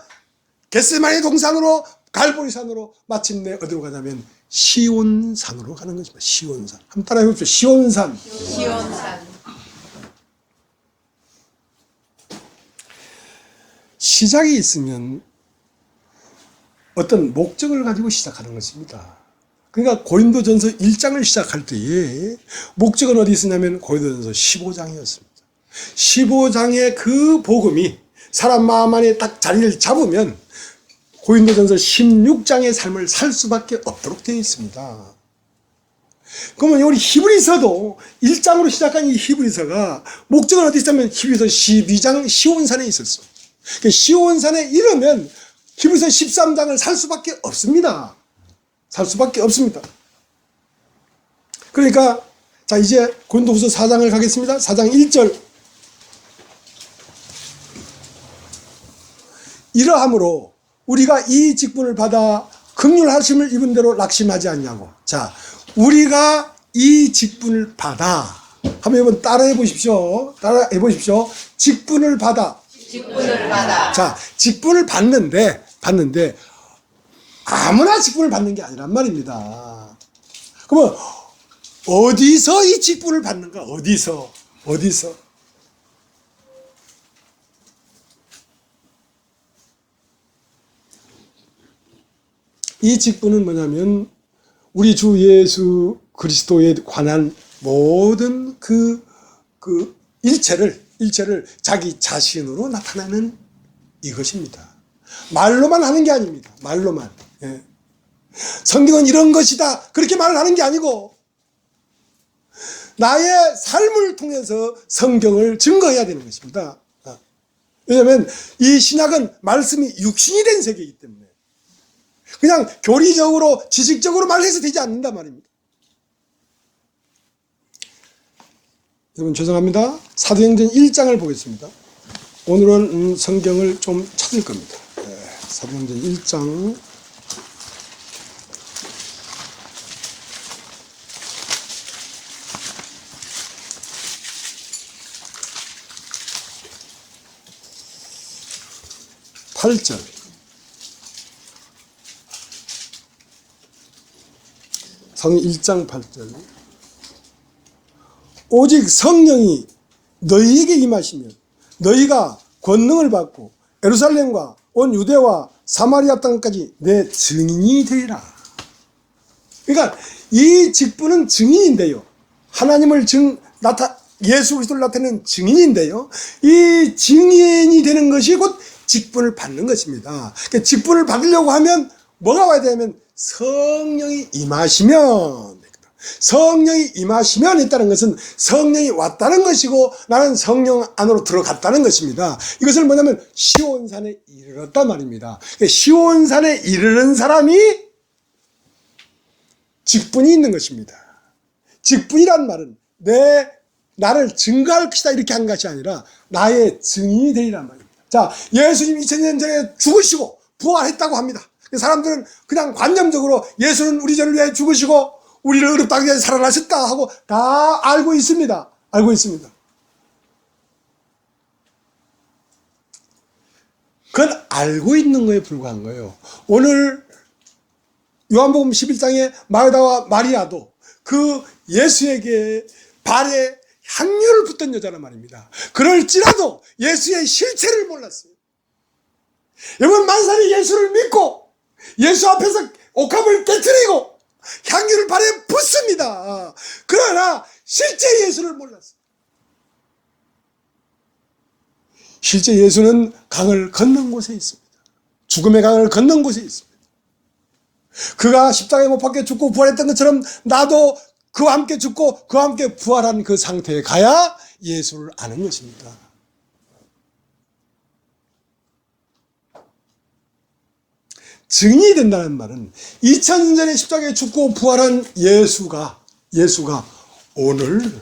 겟세마네 동산으로 갈보리산으로 마침내 어디로 가냐면 시온산으로 가는 것입니다. 시온산. 한번 따라해 보십시오. 시온산. 시온산. 시작이 있으면 어떤 목적을 가지고 시작하는 것입니다. 그러니까 고린도전서 1장을 시작할 때에 목적은 어디 있었냐면 고린도전서 15장이었습니다. 15장의 그 복음이 사람 마음 안에 딱 자리를 잡으면 고린도전서 16장의 삶을 살 수밖에 없도록 되어 있습니다. 그러면 우리 히브리서도 1장으로 시작한 이 히브리서가 목적은 어디 있었냐면 히브리서 12장 시온산에 있었어. 시온산에 이르면 히브리서 13장을 살 수밖에 없습니다. 살 수밖에 없습니다. 그러니까 자 이제 고린도후서 4장을 가겠습니다. 4장 1절. 이러함으로 우리가 이 직분을 받아 긍휼하심을 입은 대로 낙심하지 않냐고. 자, 우리가 이 직분을 받아. 한번 여러분 따라해 보십시오. 따라해 보십시오. 직분을 받아. 직분을 받아. 자, 직분을 받는데 아무나 직분을 받는 게 아니란 말입니다. 그러면 어디서 이 직분을 받는가? 어디서? 이 직분은 뭐냐면 우리 주 예수 그리스도에 관한 모든 그 일체를 자기 자신으로 나타내는 이것입니다. 말로만 하는 게 아닙니다. 말로만. 예. 성경은 이런 것이다. 그렇게 말을 하는 게 아니고 나의 삶을 통해서 성경을 증거해야 되는 것입니다. 왜냐하면 이 신약은 말씀이 육신이 된 세계이기 때문에 그냥 교리적으로 지식적으로 말해서 되지 않는단 말입니다. 여러분 죄송합니다. 사도행전 1장을 보겠습니다. 오늘은 성경을 좀 찾을 겁니다. 사도행전 1장 (8절) 사도행전 1장 8절 오직 성령이 너희에게 임하시면 너희가 권능을 받고 예루살렘과 온 유대와 사마리아 땅까지 내 증인이 되리라. 그러니까 이 직분은 증인인데요. 하나님을 예수 그리스도를 나타내는 증인인데요. 이 증인이 되는 것이 곧 직분을 받는 것입니다. 그러니까 직분을 받으려고 하면 뭐가 와야 되냐면 성령이 임하시면 성령이 임하시면 있다는 것은 성령이 왔다는 것이고 나는 성령 안으로 들어갔다는 것입니다. 이것을 뭐냐면 시온산에 이르렀단 말입니다. 시온산에 이르는 사람이 직분이 있는 것입니다. 직분이란 말은 나를 증거할 것이다 이렇게 한 것이 아니라 나의 증인이 되리란 말입니다. 자, 예수님 2000년 전에 죽으시고 부활했다고 합니다. 사람들은 그냥 관념적으로 예수는 우리 죄를 위해 죽으시고 우리를 의롭다기 위해 살아나셨다 하고 다 알고 있습니다. 알고 있습니다. 그건 알고 있는 거에 불과한 거예요. 오늘 요한복음 11장에 마르다와 마리아도 그 예수에게 발에 향유를 붓던 여자란 말입니다. 그럴지라도 예수의 실체를 몰랐어요. 여러분 만사리 예수를 믿고 예수 앞에서 옥합을 깨트리고 향유를 발에 붓습니다. 그러나 실제 예수를 몰랐어요. 실제 예수는 강을 건넌 곳에 있습니다. 죽음의 강을 건넌 곳에 있습니다. 그가 십자가에 못 박혀 죽고 부활했던 것처럼 나도 그와 함께 죽고 그와 함께 부활한 그 상태에 가야 예수를 아는 것입니다. 증인이 된다는 말은 2000년 전에 십자가에 죽고 부활한 예수가 오늘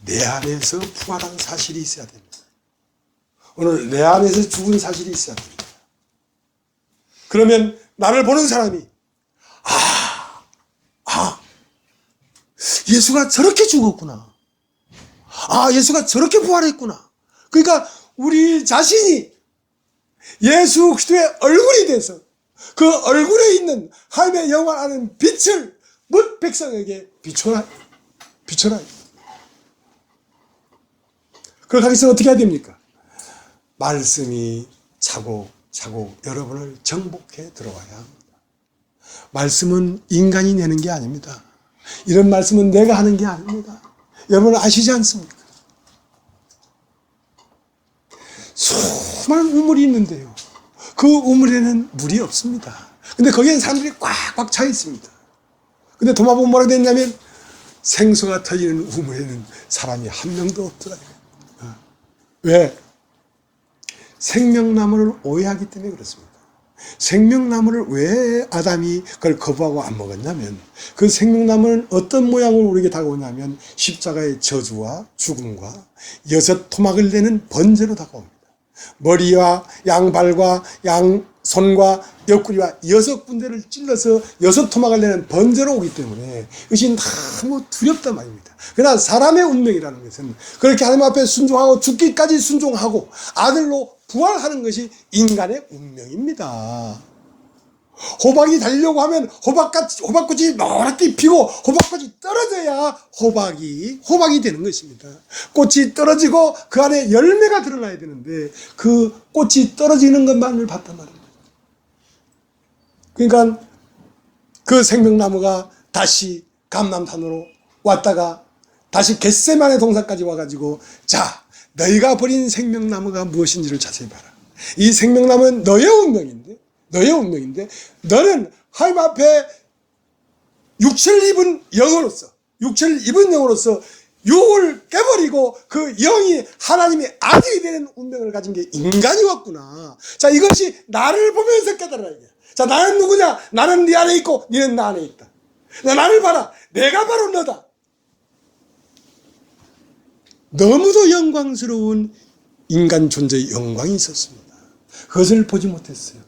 내 안에서 부활한 사실이 있어야 됩니다. 오늘 내 안에서 죽은 사실이 있어야 됩니다. 그러면 나를 보는 사람이 예수가 저렇게 죽었구나. 예수가 저렇게 부활했구나. 그러니까 우리 자신이 예수 그리스도의 얼굴이 돼서 그 얼굴에 있는 하나님의 영광 아는 빛을 뭇 백성에게 비춰라. 그렇게 하기 위해서 어떻게 해야 됩니까? 말씀이 차곡차곡 여러분을 정복해 들어와야 합니다. 말씀은 인간이 내는 게 아닙니다. 이런 말씀은 내가 하는 게 아닙니다. 여러분 아시지 않습니까? 수많은 우물이 있는데요. 그 우물에는 물이 없습니다. 근데 거기에는 사람들이 꽉꽉 차 있습니다. 근데 도마보면 뭐라고 됐냐면 생수가 터지는 우물에는 사람이 한 명도 없더라. 왜? 생명나무를 오해하기 때문에 그렇습니다. 생명나무를 왜 아담이 그걸 거부하고 안 먹었냐면 그 생명나무는 어떤 모양으로 우리에게 다가오냐면 십자가의 저주와 죽음과 6 토막을 내는 번제로 다가옵니다. 머리와 양발과 양손과 옆구리와 6군데를 찔러서 6 토막을 내는 번제로 오기 때문에 이것이 너무 두렵단 말입니다. 그러나 사람의 운명이라는 것은 그렇게 하나님 앞에 순종하고 죽기까지 순종하고 아들로 부활하는 것이 인간의 운명입니다. 호박이 달리려고 하면 호박꽃이 노랗게 피고 호박꽃이 떨어져야 호박이 되는 것입니다. 꽃이 떨어지고 그 안에 열매가 드러나야 되는데 그 꽃이 떨어지는 것만을 봤단 말입니다. 그러니까 그 생명나무가 다시 감람산으로 왔다가 다시 겟세마네 동산까지 와가지고 자 너희가 버린 생명나무가 무엇인지를 자세히 봐라. 이 생명나무는 너의 운명인데 너는 하나님 앞에 육체를 입은 영으로서 육을 깨버리고 그 영이 하나님의 아들이 되는 운명을 가진 게 인간이었구나. 자, 이것이 나를 보면서 깨달아야 돼. 자, 나는 누구냐? 나는 네 안에 있고 너는 나 안에 있다. 나를 봐라. 내가 바로 너다. 너무도 영광스러운 인간 존재의 영광이 있었습니다. 그것을 보지 못했어요.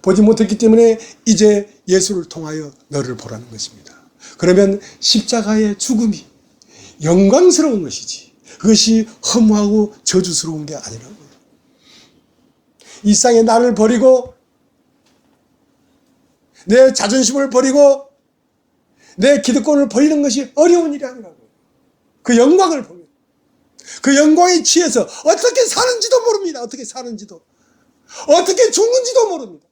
보지 못했기 때문에 이제 예수를 통하여 너를 보라는 것입니다. 그러면 십자가의 죽음이 영광스러운 것이지 그것이 허무하고 저주스러운 게 아니라고요. 이 세상에 나를 버리고 내 자존심을 버리고 내 기득권을 버리는 것이 어려운 일이 아니라고요. 그 영광을 보면 그 영광에 취해서 어떻게 사는지도 모릅니다. 어떻게 죽는지도 모릅니다.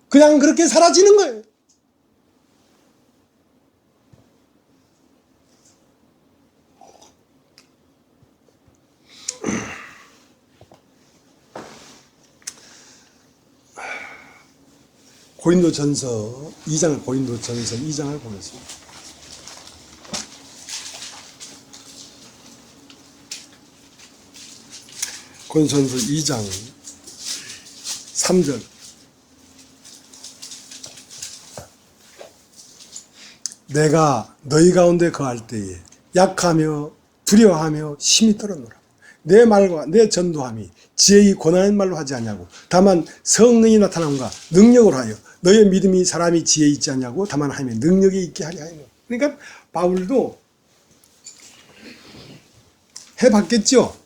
그냥 그렇게 사라지는 거예요. 고린도전서 2장을 보겠습니다. 고린도전서 2장 3절 내가 너희 가운데 거할 때에 약하며 두려워하며 심히 떨어노라. 내 말과 내 전도함이 지혜의 고난의 말로 하지 않냐고 다만 성령이 나타남과 능력으로 하여 너의 믿음이 사람이 지혜에 있지 않냐고 다만 하나님의 능력이 있게 하려 하여. 그러니까 바울도 해봤겠죠.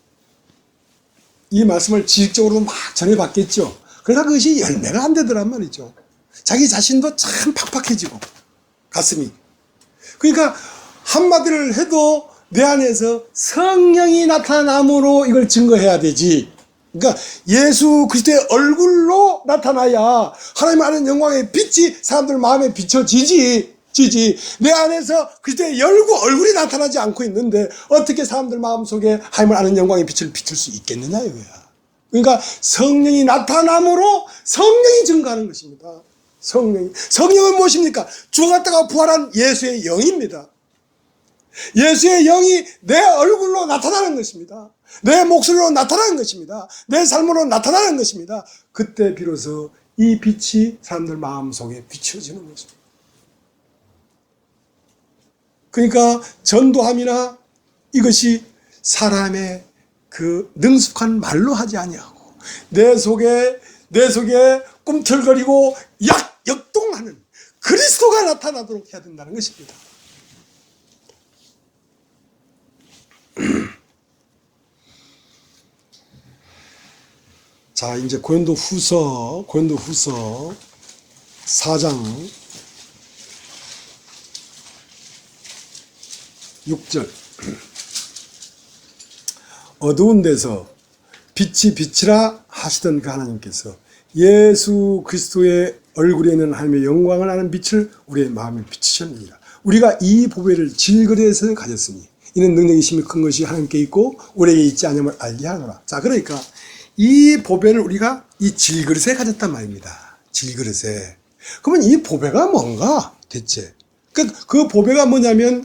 이 말씀을 지식적으로 막 전해봤겠죠. 그러나 그것이 열매가 안 되더란 말이죠. 자기 자신도 참 팍팍해지고 가슴이. 그러니까 한마디를 해도 내 안에서 성령이 나타남으로 이걸 증거해야 되지. 그러니까 예수 그리스도의 얼굴로 나타나야 하나님 아는 영광의 빛이 사람들 마음에 비춰지지. 내 안에서 그리스도의 얼굴이 나타나지 않고 있는데 어떻게 사람들 마음속에 하나님을 아는 영광의 빛을 비출 수 있겠느냐 이거야. 그러니까 성령이 나타남으로 성령이 증거하는 것입니다. 성령은 무엇입니까? 죽었다가 부활한 예수의 영입니다. 예수의 영이 내 얼굴로 나타나는 것입니다. 내 목소리로 나타나는 것입니다. 내 삶으로 나타나는 것입니다. 그때 비로소 이 빛이 사람들 마음속에 비춰지는 것입니다. 그러니까 전도함이나 이것이 사람의 그 능숙한 말로 하지 아니하고 내 속에 꿈틀거리고 역동하는 그리스도가 나타나도록 해야 된다는 것입니다. 자, 이제 고린도후서 4장 6절. 어두운 데서 빛이 빛이라 하시던 그 하나님께서 예수 그리스도의 얼굴에 있는 하나님의 영광을 아는 빛을 우리의 마음에 비치셨느니라. 우리가 이 보배를 질그릇에서 가졌으니 이는 능력이 심히 큰 것이 하나님께 있고 우리에게 있지 않음을 알게 하노라. 자, 그러니까 이 보배를 우리가 이 질그릇에 가졌단 말입니다. 질그릇에. 그러면 이 보배가 뭔가 대체? 그 보배가 뭐냐면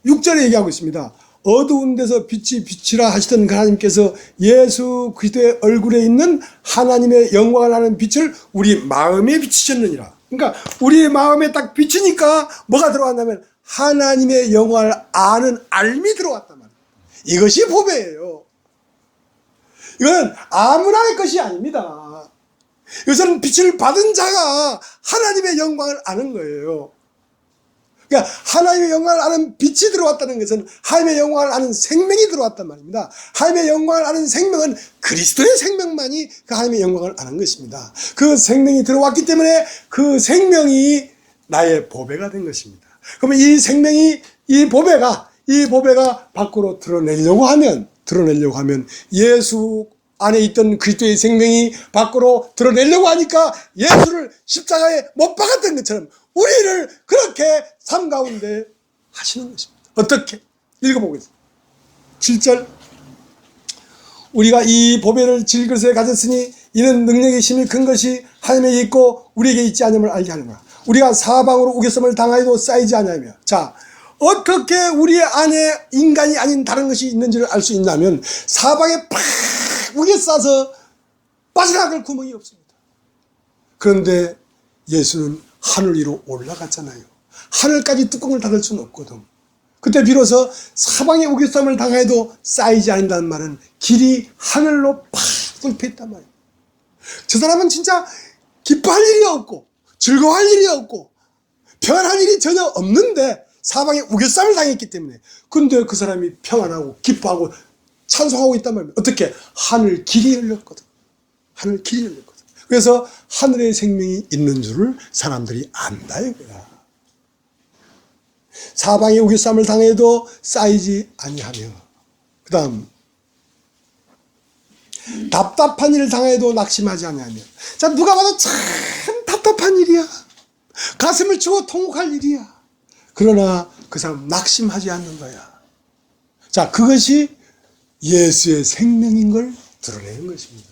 6절에 얘기하고 있습니다. 어두운 데서 빛이 빛이라 하시던 그 하나님께서 예수 그리스도의 얼굴에 있는 하나님의 영광을 아는 빛을 우리 마음에 비치셨느니라. 그러니까 우리 마음에 딱 비치니까 뭐가 들어왔냐면 하나님의 영광을 아는 알미 들어왔단 말이에요. 이것이 보배예요. 이건 아무나의 것이 아닙니다. 이것은 빛을 받은 자가 하나님의 영광을 아는 거예요. 그러니까 하나님의 영광을 아는 빛이 들어왔다는 것은 하나님의 영광을 아는 생명이 들어왔단 말입니다. 하나님의 영광을 아는 생명은 그리스도의 생명만이 그 하나님의 영광을 아는 것입니다. 그 생명이 들어왔기 때문에 그 생명이 나의 보배가 된 것입니다. 그러면 이 생명이 이 보배가 밖으로 드러내려고 하면 예수 안에 있던 그리스도의 생명이 밖으로 드러내려고 하니까 예수를 십자가에 못 박았던 것처럼 우리를 그렇게 삶 가운데 하시는 것입니다. 어떻게? 읽어보겠습니다. 7절. 우리가 이 보배를 질그릇에 가졌으니 이는 능력이 심히 큰 것이 하나님에게 있고 우리에게 있지 않음을 알게 하는 거야. 우리가 사방으로 우겨섬을 당하여도 쌓이지 않으며. 자, 어떻게 우리 안에 인간이 아닌 다른 것이 있는지를 알 수 있냐면 사방에 팍 우겨싸서 빠져나갈 구멍이 없습니다. 그런데 예수는 하늘 위로 올라갔잖아요. 하늘까지 뚜껑을 닫을 수는 없거든. 그때 비로소 사방에 우겨쌈을 당해도 쌓이지 않는다는 말은 길이 하늘로 팍 뚫혀 있단 말이에요. 저 사람은 진짜 기뻐할 일이 없고 즐거워할 일이 없고 평안할 일이 전혀 없는데 사방에 우겨쌈을 당했기 때문에. 근데 그 사람이 평안하고 기뻐하고 찬송하고 있단 말이에요. 어떻게? 하늘 길이 열렸거든. 하늘 길이 열렸거든. 그래서 하늘의 생명이 있는 줄을 사람들이 안다 이거야. 사방에 우겨쌈을 당해도 쌓이지 아니하며. 그 다음 답답한 일을 당해도 낙심하지 아니하며. 자, 누가 봐도 참 답답한 일이야. 가슴을 치고 통곡할 일이야. 그러나 그 사람 낙심하지 않는 거야. 자, 그것이 예수의 생명인 걸 드러내는 것입니다.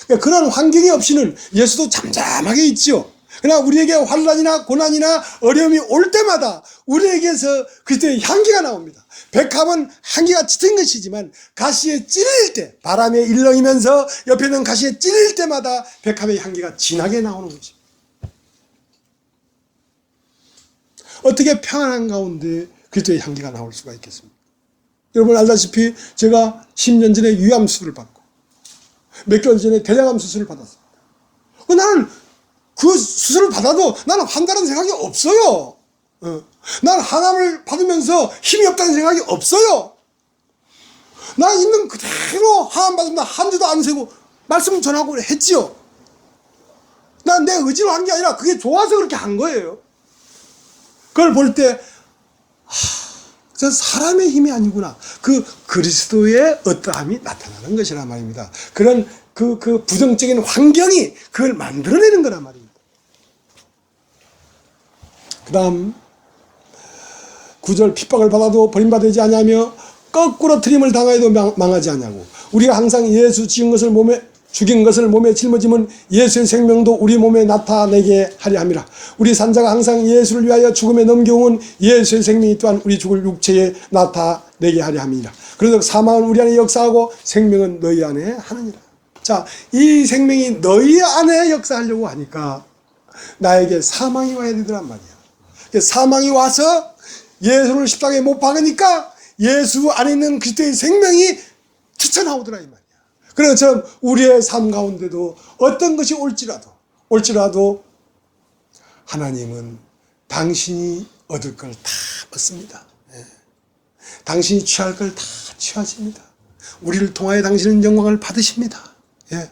그러니까 그런 환경이 없이는 예수도 잠잠하게 있지요. 그러나 우리에게 환난이나 고난이나 어려움이 올 때마다 우리에게서 그때의 향기가 나옵니다. 백합은 향기가 짙은 것이지만 가시에 찔릴 때, 바람에 일렁이면서 옆에 있는 가시에 찔릴 때마다 백합의 향기가 진하게 나오는 것입니다. 어떻게 평안한 가운데 그리스도의 향기가 나올 수가 있겠습니까? 여러분 알다시피 제가 10년 전에 위암수술을 받고 몇 개월 전에 대장암 수술을 받았습니다. 나는 그 수술을 받아도 나는 한다는 생각이 없어요. 나는 항암을 받으면서 힘이 없다는 생각이 없어요. 나 있는 그대로 항암 받으면 한 주도 안 세고 말씀 전하고 했지요. 난 내 의지로 한 게 아니라 그게 좋아서 그렇게 한 거예요. 그걸 볼 때 저 사람의 힘이 아니구나. 그 그리스도의 어떠함이 나타나는 것이란 말입니다. 그런 그 부정적인 환경이 그걸 만들어내는 거란 말입니다. 그 다음 9절. 핍박을 받아도 버림받지 아니하며 거꾸로 트림을 당하여도 망하지 아니하고 우리가 항상 예수 죽인 것을 몸에 짊어지면 예수의 생명도 우리 몸에 나타내게 하려 함이라. 우리 산자가 항상 예수를 위하여 죽음에 넘겨온 예수의 생명이 또한 우리 죽을 육체에 나타내게 하려 함이라. 그래서 사망은 우리 안에 역사하고 생명은 너희 안에 하느니라. 자, 이 생명이 너희 안에 역사하려고 하니까 나에게 사망이 와야 되더란 말이야. 사망이 와서 예수를 십자가에 못 박으니까 예수 안에 있는 그리스도의 생명이 튀쳐나오더라 이 말이야. 그런 것처럼 우리의 삶 가운데도 어떤 것이 올지라도 하나님은 당신이 얻을 걸 다 얻습니다. 당신이 취할 걸 다 취하십니다. 우리를 통하여 당신은 영광을 받으십니다. 예.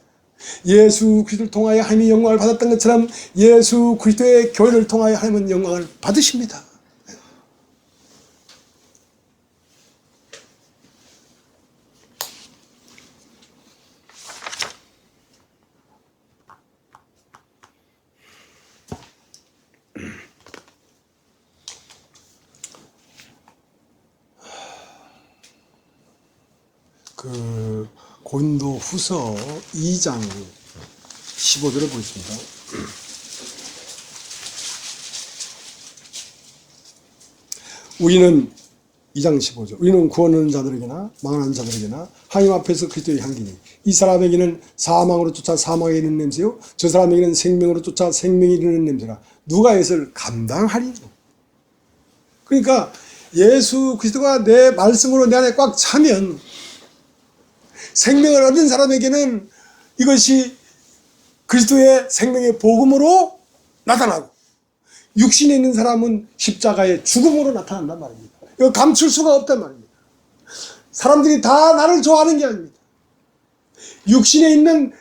예수 그리스도를 통하여 하나님의 영광을 받았던 것처럼 예수 그리스도의 교회를 통하여 하나님은 영광을 받으십니다. 고린도 후서 2장 15절을 보겠습니다. 우리는 2장 15절 우리는 구원하는 자들에게나 망하는 자들에게나 하나님 앞에서 그리스도의 향기니 이 사람에게는 사망으로 쫓아 사망에 이르는 냄새요 저 사람에게는 생명으로 쫓아 생명에 이르는 냄새라 누가 이것을 감당하리요. 그러니까 예수 그리스도가 내 말씀으로 내 안에 꽉 차면 생명을 얻은 사람에게는 이것이 그리스도의 생명의 복음으로 나타나고 육신에 있는 사람은 십자가의 죽음으로 나타난단 말입니다. 이거 감출 수가 없단 말입니다. 사람들이 다 나를 좋아하는 게 아닙니다. 육신에 있는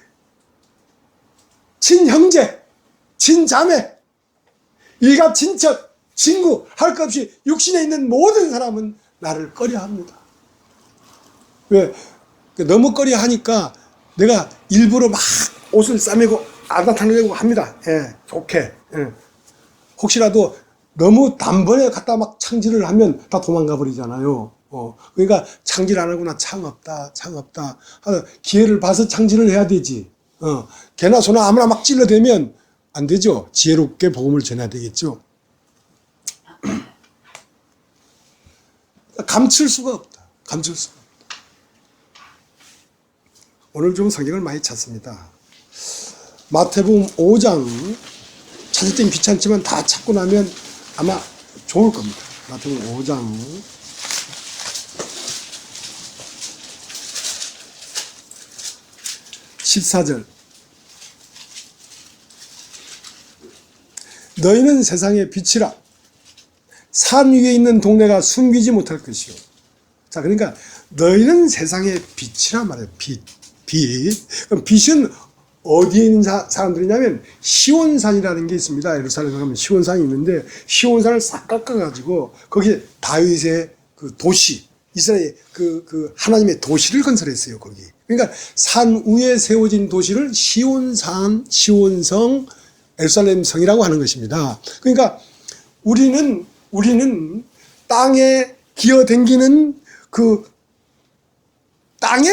친형제, 친자매, 일가 친척, 친구 할 것 없이 육신에 있는 모든 사람은 나를 꺼려합니다. 왜? 너무 꺼려하니까 내가 일부러 막 옷을 싸매고 안 나타내려고 합니다. 예, 좋게. 예. 혹시라도 너무 단번에 갖다 막 창질을 하면 다 도망가 버리잖아요. 그러니까 창질 안 하고 나 창 없다. 기회를 봐서 창질을 해야 되지. 개나 소나 아무나 막 찔러대면 안 되죠. 지혜롭게 복음을 전해야 되겠죠. 감출 수가 없다. 감출 수가 없다. 오늘 좀 성경을 많이 찾습니다. 마태복음 5장 찾을 땐 귀찮지만 다 찾고 나면 아마 좋을 겁니다. 마태복음 5장 14절 너희는 세상의 빛이라 산 위에 있는 동네가 숨기지 못할 것이요. 자, 그러니까 너희는 세상의 빛이란 말이에요. 빛. 그럼 빛은 어디에 있는 사람들이냐면 시온산이라는 게 있습니다. 예루살렘에 가면 시온산이 있는데 시온산을 싹 깎아가지고 거기에 다윗의 그 도시, 이스라엘 그 하나님의 도시를 건설했어요. 거기. 그러니까 산 위에 세워진 도시를 시온산, 시온성, 예루살렘 성이라고 하는 것입니다. 그러니까 우리는 땅에 기어댕기는 그 땅에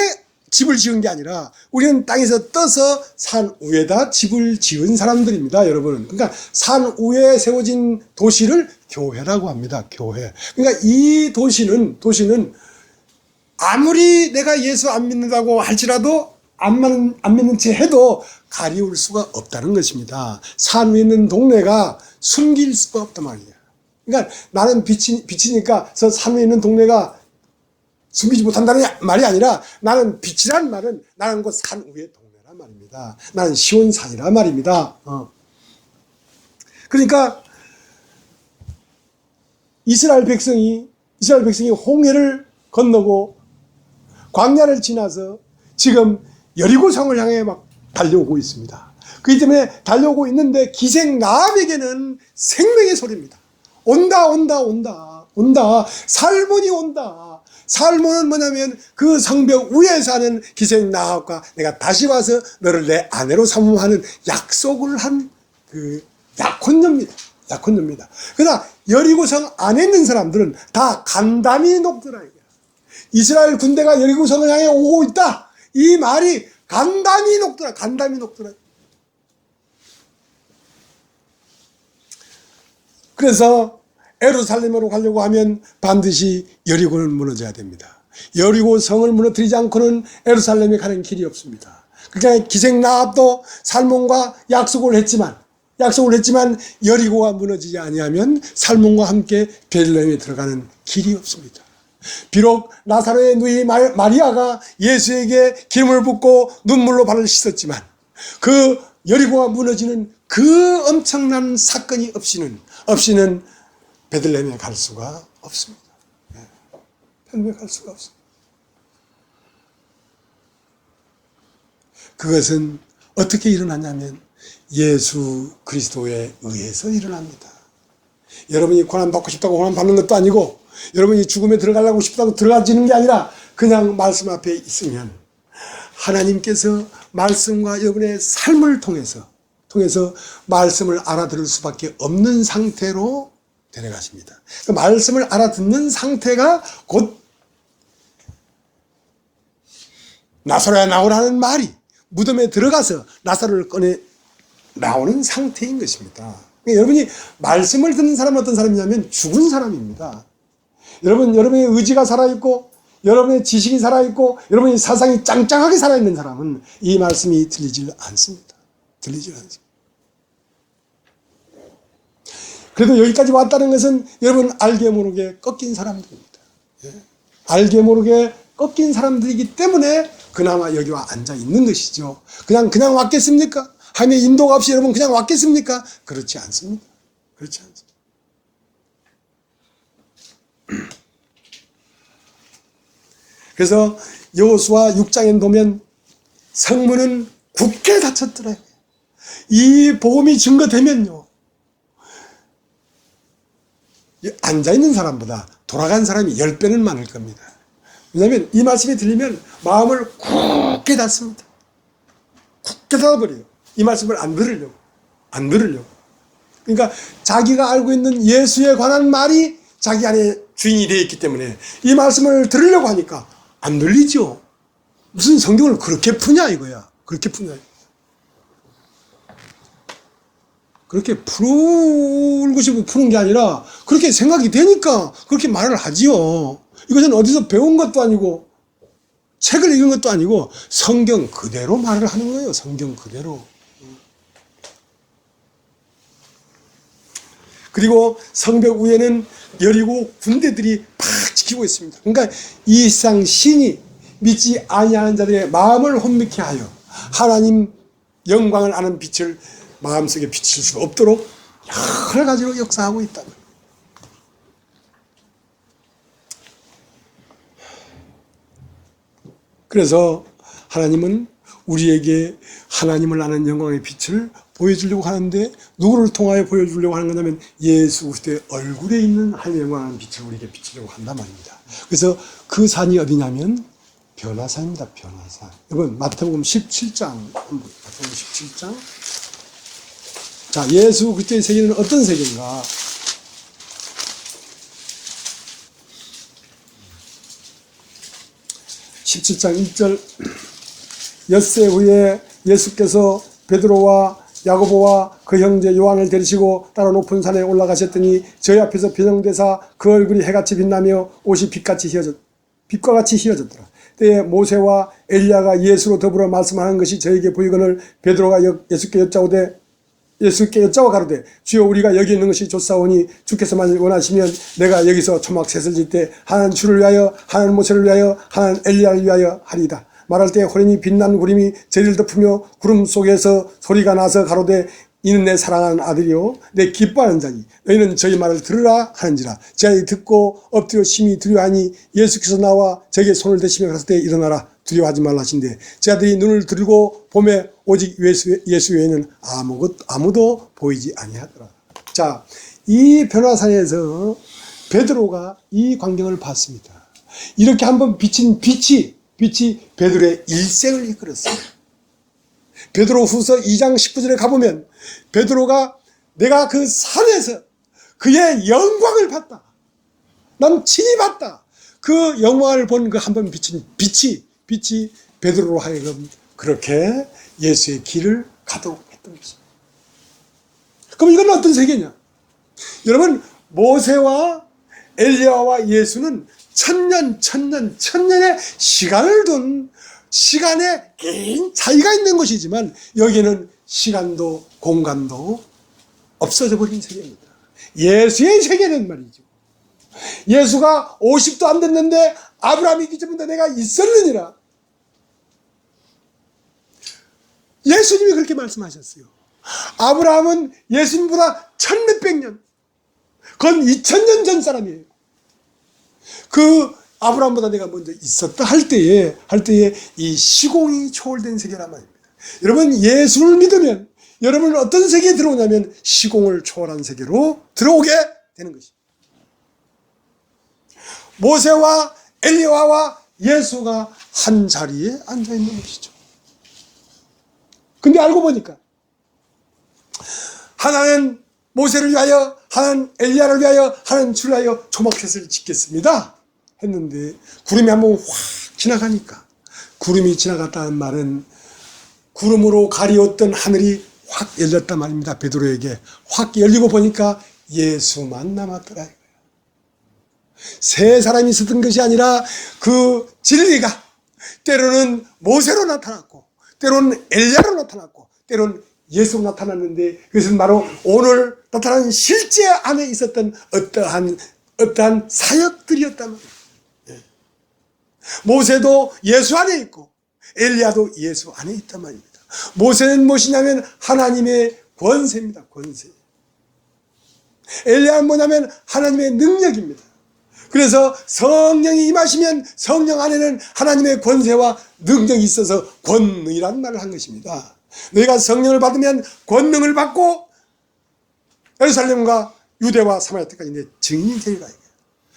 집을 지은 게 아니라 우리는 땅에서 떠서 산 위에다 집을 지은 사람들입니다, 여러분. 그러니까 산 위에 세워진 도시를 교회라고 합니다, 교회. 그러니까 이 도시는 아무리 내가 예수 안 믿는다고 할지라도 안 믿는 채 해도 가리울 수가 없다는 것입니다. 산 위에 있는 동네가 숨길 수가 없단 말이에요. 그러니까 나는 빛이니까 저 산 위에 있는 동네가 숨기지 못한다는 말이 아니라 나는 빛이란 말은 나는 그 산 위의 동네란 말입니다. 나는 시온산이란 말입니다. 그러니까 이스라엘 백성이 홍해를 건너고 광야를 지나서 지금 여리고성을 향해 막 달려오고 있습니다. 그렇기 때문에 달려오고 있는데 기생 라합에게는 생명의 소리입니다. 온다. 살몬이 온다. 살몬은 뭐냐면 그 성벽 위에 사는 기생 라합과 내가 다시 와서 너를 내 아내로 삼음하는 약속을 한 그 약혼녀입니다. 그러나 여리고성 안에 있는 사람들은 다 간담이 녹더라. 이스라엘 군대가 여리고성을 향해 오고 있다. 이 말이 간담이 녹더라. 그래서 예루살렘으로 가려고 하면 반드시 여리고는 무너져야 됩니다. 여리고 성을 무너뜨리지 않고는 예루살렘에 가는 길이 없습니다. 그러니까 기생 라합도 살몬과 약속을 했지만 여리고가 무너지지 아니하면 살몬과 함께 베들레헴에 들어가는 길이 없습니다. 비록 나사로의 누이 마리아가 예수에게 기름을 붓고 눈물로 발을 씻었지만 그 여리고가 무너지는 그 엄청난 사건이 없이는 베들레헴에 갈 수가 없습니다. 베들레헴에 갈 수가 없습니다. 그것은 어떻게 일어나냐면 예수 그리스도에 의해서 일어납니다. 여러분이 고난받고 싶다고 고난받는 것도 아니고 여러분이 죽음에 들어가려고 싶다고 들어가지는 게 아니라 그냥 말씀 앞에 있으면 하나님께서 말씀과 여러분의 삶을 통해서 말씀을 알아들을 수밖에 없는 상태로 데려가십니다. 그 말씀을 알아듣는 상태가 곧 나사로야 나오라는 말이 무덤에 들어가서 나사로를 꺼내 나오는 상태인 것입니다. 그러니까 여러분이 말씀을 듣는 사람은 어떤 사람이냐면 죽은 사람입니다. 여러분의 의지가 살아있고 여러분의 지식이 살아있고 여러분의 사상이 짱짱하게 살아있는 사람은 이 말씀이 들리질 않습니다. 그래도 여기까지 왔다는 것은 여러분 알게 모르게 꺾인 사람들입니다. 알게 모르게 꺾인 사람들이기 때문에 그나마 여기 와 앉아 있는 것이죠. 그냥 왔겠습니까? 하나님의 인도가 없이 여러분 그냥 왔겠습니까? 그렇지 않습니다. 그래서 여호수아 6장에 보면 성문은 굳게 닫혔더라고요. 이 복음이 증거되면요, 앉아있는 사람보다 돌아간 사람이 10배는 많을 겁니다. 왜냐하면 이 말씀이 들리면 마음을 굳게 닫습니다. 굳게 닫아버려요. 이 말씀을 안 들으려고. 그러니까 자기가 알고 있는 예수에 관한 말이 자기 안에 주인이 되어 있기 때문에 이 말씀을 들으려고 하니까 안 들리죠. 무슨 성경을 그렇게 푸냐 이거야. 그렇게 풀고 싶어 푸는 게 아니라 그렇게 생각이 되니까 그렇게 말을 하지요. 이것은 어디서 배운 것도 아니고 책을 읽은 것도 아니고 성경 그대로 말을 하는 거예요. 성경 그대로. 그리고 성벽 위에는 여리고 군대들이 팍 지키고 있습니다. 그러니까 이 세상 신이 믿지 아니하는 자들의 마음을 혼미케 하여 하나님 영광을 아는 빛을 마음속에 비칠 수 없도록 여러 가지로 역사하고 있다. 그래서 하나님은 우리에게 하나님을 아는 영광의 빛을 보여주려고 하는데 누구를 통하여 보여주려고 하는 거냐면 예수 그리스도의 얼굴에 있는 하나님의 영광의 빛을 우리에게 비추려고 한단 말입니다. 그래서 그 산이 어디냐면 변화산입니다. 변화산. 여러분 마태복음 17장 마태복음 17장. 자, 예수 그리스도의 세계는 어떤 세계인가? (17장 1절) 엿새 후에 예수께서 베드로와 야고보와 그 형제 요한을 데리시고 따로 높은 산에 올라가셨더니 저희 앞에서 변형되사 그 얼굴이 해같이 빛나며 옷이 빛과 같이 휘어졌더라. 때에 모세와 엘리야가 예수로 더불어 말씀하는 것이 저에게 보이거늘 베드로가 예수께 여짜와 가로되 주여 우리가 여기 있는 것이 좋사오니 주께서만 원하시면 내가 여기서 초막셋을 질 때 하나는 주를 위하여 하나는 모세를 위하여 하나는 엘리야를 위하여 하리이다. 말할 때 호련히 빛난 구름이 저리를 덮으며 구름 속에서 소리가 나서 가로되 이는 내 사랑하는 아들이요 내 기뻐하는 자니 너희는 저희 말을 들으라 하는지라. 제아이 듣고 엎드려 심히 두려워하니 예수께서 나와 저에게 손을 대시며 가라사대 일어나라 두려워하지 말라 하신대 제 아들이 눈을 들고 보매 오직 예수 외에는 아무도 보이지 아니하더라. 자, 이 변화산에서 베드로가 이 광경을 봤습니다. 이렇게 한번 비친 빛이 베드로의 일생을 이끌었어요. 베드로 후서 2장 19절에 가보면 베드로가 내가 그 산에서 그의 영광을 봤다. 난 친히 봤다. 그 영광을 본 그 한번 비친 빛이 베드로로 하여금 그렇게 예수의 길을 가도록 했던 것입니다. 그럼 이건 어떤 세계냐? 여러분, 모세와 엘리야와 예수는 천년의 시간을 둔 시간에 개인 차이가 있는 것이지만 여기에는 시간도 공간도 없어져 버린 세계입니다. 예수의 세계는 말이죠. 예수가 50도 안 됐는데 아브라함이 있기 전부터 내가 있었느니라. 예수님이 그렇게 말씀하셨어요. 아브라함은 예수님보다 1000몇백 년, 건 2000년 전 사람이에요. 그 아브라함보다 내가 먼저 있었다 할 때에 이 시공이 초월된 세계란 말입니다. 여러분, 예수를 믿으면 여러분은 어떤 세계에 들어오냐면 시공을 초월한 세계로 들어오게 되는 것입니다. 모세와 엘리야와 예수가 한 자리에 앉아 있는 것이죠. 근데 알고 보니까 하나는 모세를 위하여, 하나는 엘리야를 위하여, 하나는 주를 위하여 초막셋을 짓겠습니다 했는데 구름이 한번 확 지나가니까, 구름이 지나갔다는 말은 구름으로 가리웠던 하늘이 확 열렸단 말입니다. 베드로에게 확 열리고 보니까 예수만 남았더라 이거예요. 세 사람이 있었던 것이 아니라 그 진리가 때로는 모세로 나타났고, 때로는 엘리야로 나타났고, 때로는 예수로 나타났는데, 그것은 바로 오늘 나타난 실제 안에 있었던 어떠한 사역들이었단 말이에요. 모세도 예수 안에 있고 엘리야도 예수 안에 있단 말입니다. 모세는 무엇이냐면 하나님의 권세입니다. 권세. 엘리야는 뭐냐면 하나님의 능력입니다. 그래서 성령이 임하시면 성령 안에는 하나님의 권세와 능력이 있어서 권능이라는 말을 한 것입니다. 너희가 성령을 받으면 권능을 받고 예루살렘과 유대와 사마리아 때까지 내 증인이 되리라.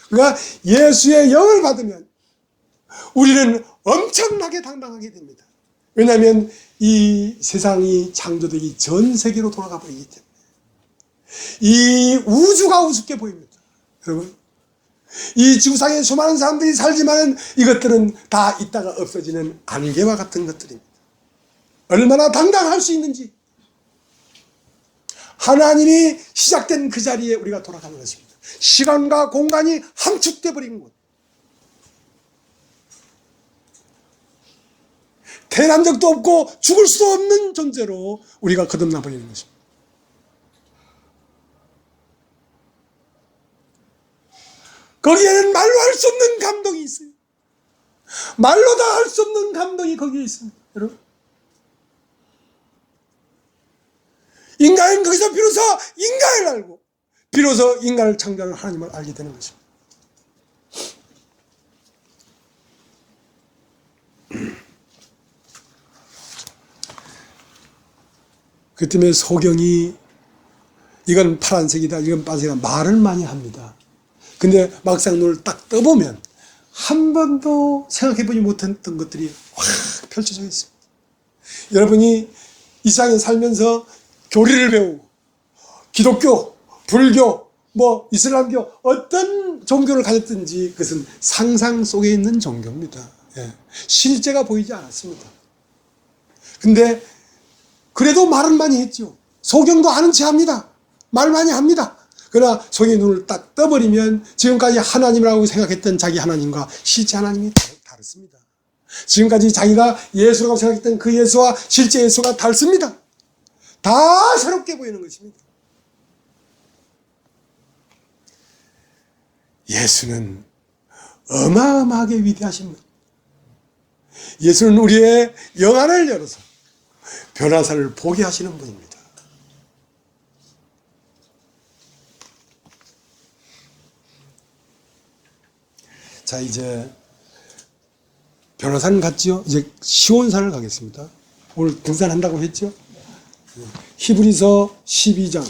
그러니까 예수의 영을 받으면 우리는 엄청나게 당당하게 됩니다. 왜냐하면 이 세상이 창조되기 전 세계로 돌아가 버리기 때문에 이 우주가 우습게 보입니다. 여러분, 이 지구상에 수많은 사람들이 살지만 이것들은 다 있다가 없어지는 안개와 같은 것들입니다. 얼마나 당당할 수 있는지, 하나님이 시작된 그 자리에 우리가 돌아가는 것입니다. 시간과 공간이 함축돼 버린 곳, 태어난 적도 없고 죽을 수도 없는 존재로 우리가 거듭나 버리는 것입니다. 거기에는 말로 할 수 없는 감동이 있어요. 말로 다 할 수 없는 감동이 거기에 있습니다. 여러분, 인간은 거기서 비로소 인간을 알고 비로소 인간을 창조하는 하나님을 알게 되는 것입니다. 그 때문에 소경이 이건 파란색이다, 이건 빨간색이다 말을 많이 합니다. 근데 막상 눈을 딱 떠보면 한 번도 생각해보지 못했던 것들이 확 펼쳐져 있습니다. 여러분이 이 세상에 살면서 교리를 배우고 기독교, 불교, 이슬람교 어떤 종교를 가졌든지 그것은 상상 속에 있는 종교입니다. 실제가 보이지 않았습니다. 근데 그래도 말은 많이 했죠. 소경도 아는 체 합니다. 말 많이 합니다. 그러나 소경의 눈을 딱 떠버리면 지금까지 하나님이라고 생각했던 자기 하나님과 실제 하나님이 다릅니다. 지금까지 자기가 예수라고 생각했던 그 예수와 실제 예수가 다릅니다. 다 새롭게 보이는 것입니다. 예수는 어마어마하게 위대하신 분. 예수는 우리의 영안을 열어서 변화사를 보게 하시는 분입니다. 자, 이제 변호사는 갔지요. 이제 시온산을 가겠습니다. 오늘 등산한다고 했죠. 히브리서 12장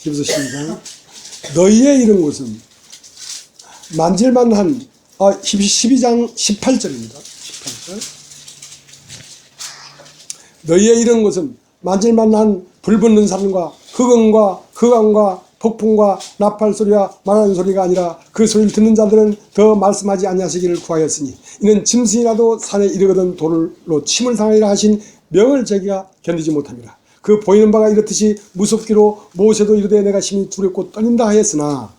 히브리서 12장 너희의 이른 곳은 만질만한 12장 18절입니다. 18절. 너희의 이른 곳은 만질만한 불붙는 산과 흑음과 흑암과 폭풍과 나팔 소리와 말하는 소리가 아니라 그 소리를 듣는 자들은 더 말씀하지 아니하시기를 구하였으니 이는 짐승이라도 산에 이르거든 돌로 침을 당하리라 하신 명을 제기가 견디지 못합니다. 그 보이는 바가 이렇듯이 무섭기로 모세도 이르되 내가 심히 두렵고 떨린다 하였으나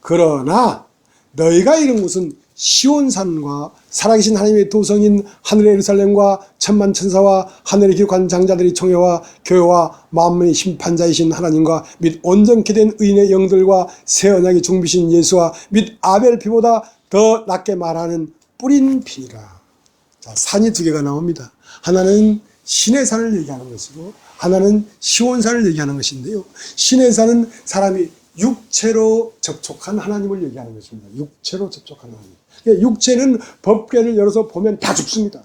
그러나 너희가 이른 곳은 시온산과 살아계신 하나님의 도성인 하늘의 예루살렘과 천만 천사와 하늘에 기록한 장자들의 총회와 교회와 만민의 심판자이신 하나님과 및 온전케 된 의인의 영들과 새 언약의 중비신 예수와 및 아벨 피보다 더 낫게 말하는 뿌린 피니라. 자, 산이 두 개가 나옵니다. 하나는 신의 산을 얘기하는 것이고 하나는 시온산을 얘기하는 것인데요. 신의 산은 사람이 육체로 접촉한 하나님을 얘기하는 것입니다. 육체로 접촉한 하나님. 그러니까 육체는 법궤를 열어서 보면 다 죽습니다.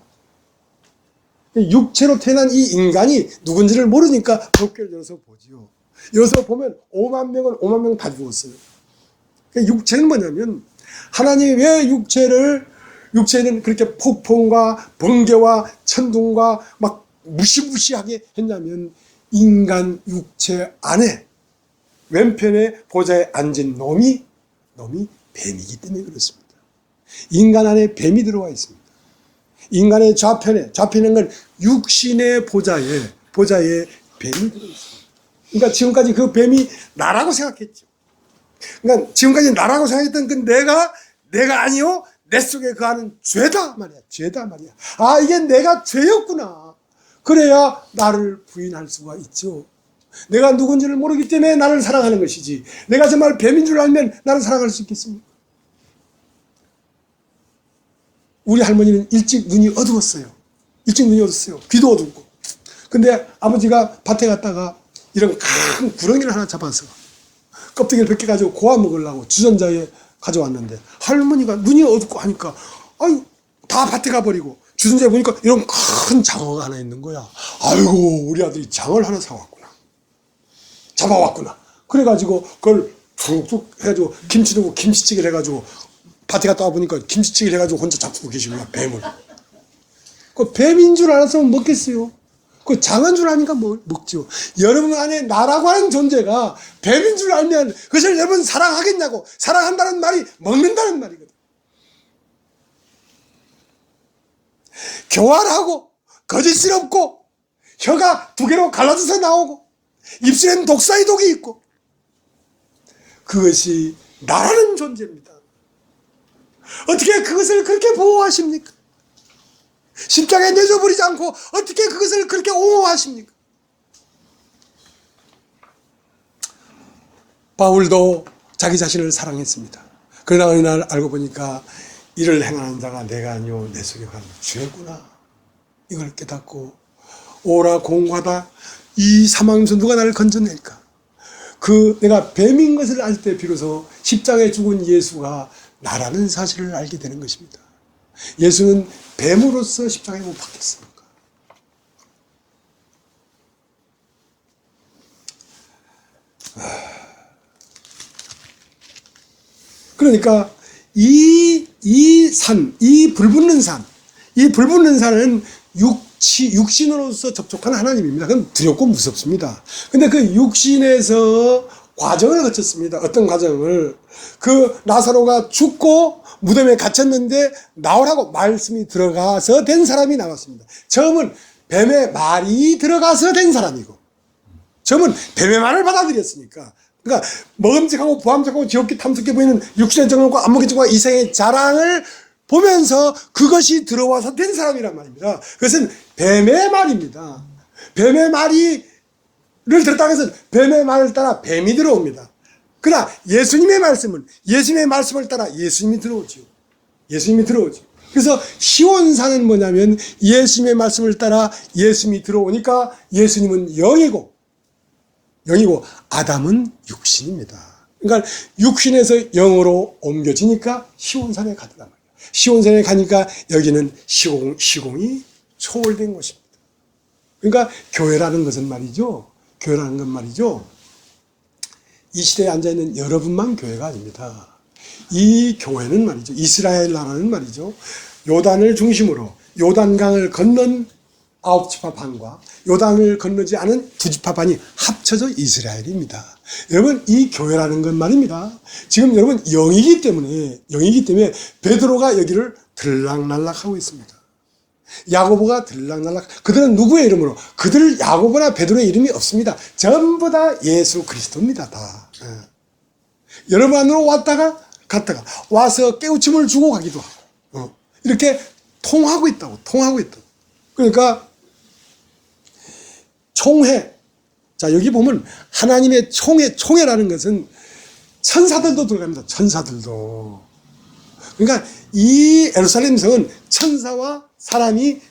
육체로 태어난 이 인간이 누군지를 모르니까 법궤를 열어서 보지요. 여기서 보면 5만 명은 5만 명 다 죽었어요. 그러니까 육체는 뭐냐면 하나님이 왜 육체는 그렇게 폭풍과 번개와 천둥과 막 무시무시하게 했냐면 인간 육체 안에 왼편에 보좌에 앉은 놈이 뱀이기 때문에 그렇습니다. 인간 안에 뱀이 들어와 있습니다. 인간의 좌편에는 건 육신의 보좌에 뱀이 들어 있습니다. 그러니까 지금까지 그 뱀이 나라고 생각했죠. 그러니까 지금까지 나라고 생각했던 그 내가 아니요 내 속에 거하는 죄다 말이야. 아, 이게 내가 죄였구나. 그래야 나를 부인할 수가 있죠. 내가 누군지를 모르기 때문에 나를 사랑하는 것이지. 내가 정말 뱀인 줄 알면 나를 사랑할 수 있겠습니까? 우리 할머니는 일찍 눈이 어두웠어요. 귀도 어둡고. 근데 아버지가 밭에 갔다가 이런 큰 구렁이를 하나 잡아서 껍데기를 벗겨가지고 고아 먹으려고 주전자에 가져왔는데 할머니가 눈이 어둡고 하니까 아유 다 밭에 가버리고 주전자에 보니까 이런 큰 장어가 하나 있는 거야. 아이고 우리 아들이 장어를 하나 사왔구나. 잡아왔구나. 그래가지고 그걸 툭툭 해가지고 김치 넣고 김치찌개를 해가지고 밭에 갔다 와보니까 김치찌개를 해가지고 혼자 잡수고 계신 거야. 뱀을. 그 뱀인 줄 알았으면 먹겠어요. 그 장어인 줄 아니까 먹죠. 여러분 안에 나라고 하는 존재가 뱀인 줄 알면 그것을 여러분 사랑하겠냐고. 사랑한다는 말이 먹는다는 말이거든. 교활하고 거짓스럽고 혀가 두 개로 갈라져서 나오고 입술에는 독사의 독이 있고 그것이 나라는 존재입니다. 어떻게 그것을 그렇게 보호하십니까? 십자가에 내줘버리지 않고 어떻게 그것을 그렇게 옹호하십니까? 바울도 자기 자신을 사랑했습니다. 그러나 어느 날 알고 보니까 이를 행하는 자가 내가 아니오 내 속에 가는 죄구나. 이걸 깨닫고 오라 공고하다. 이 사망에서 누가 나를 건져낼까? 내가 뱀인 것을 알 때 비로소 십자가에 죽은 예수가 나라는 사실을 알게 되는 것입니다. 예수는 뱀으로서 십자가에 못 박혔습니까? 그러니까 이 불붙는 산은 육신으로서 접촉한 하나님입니다. 그건 두렵고 무섭습니다. 근데 그 육신에서 과정을 거쳤습니다. 어떤 과정을? 그 나사로가 죽고 무덤에 갇혔는데 나오라고 말씀이 들어가서 된 사람이 나왔습니다. 처음은 뱀의 말이 들어가서 된 사람이고, 처음은 뱀의 말을 받아들였으니까. 그러니까 먹음직하고 부함직하고 지옥기 탐스럽게 보이는 육신의 정욕과 안목의 정욕과 이생의 자랑을 보면서 그것이 들어와서 된 사람이란 말입니다. 그것은 뱀의 말입니다. 뱀의 말을 들었다고 해서 뱀의 말을 따라 뱀이 들어옵니다. 그러나 예수님의 말씀을 따라 예수님이 들어오죠. 그래서 시온산은 뭐냐면 예수님의 말씀을 따라 예수님이 들어오니까 예수님은 영이고 아담은 육신입니다. 그러니까 육신에서 영으로 옮겨지니까 시온산에 가더란 말이에요. 시온산에 가니까 여기는 시공이 초월된 것입니다. 그러니까 교회라는 것은 말이죠. 이 시대에 앉아있는 여러분만 교회가 아닙니다. 이 교회는 말이죠. 이스라엘 나라는 말이죠. 요단을 중심으로 요단강을 건넌 9지파 반과 요단을 건너지 않은 2지파 반이 합쳐져 이스라엘입니다. 여러분 이 교회라는 건 말입니다. 지금 여러분 영이기 때문에 베드로가 여기를 들락날락하고 있습니다. 야고보가 들락날락. 그들은 누구의 이름으로? 그들 야고보나 베드로의 이름이 없습니다. 전부 다 예수 그리스도입니다. 다. 여러분 안으로 왔다가 갔다가 와서 깨우침을 주고 가기도 하고 이렇게 통하고 있다고. 그러니까 총회. 자, 여기 보면 하나님의 총회라는 것은 천사들도 들어갑니다. 천사들도. 그러니까 이 예루살렘 성은 천사와 사람이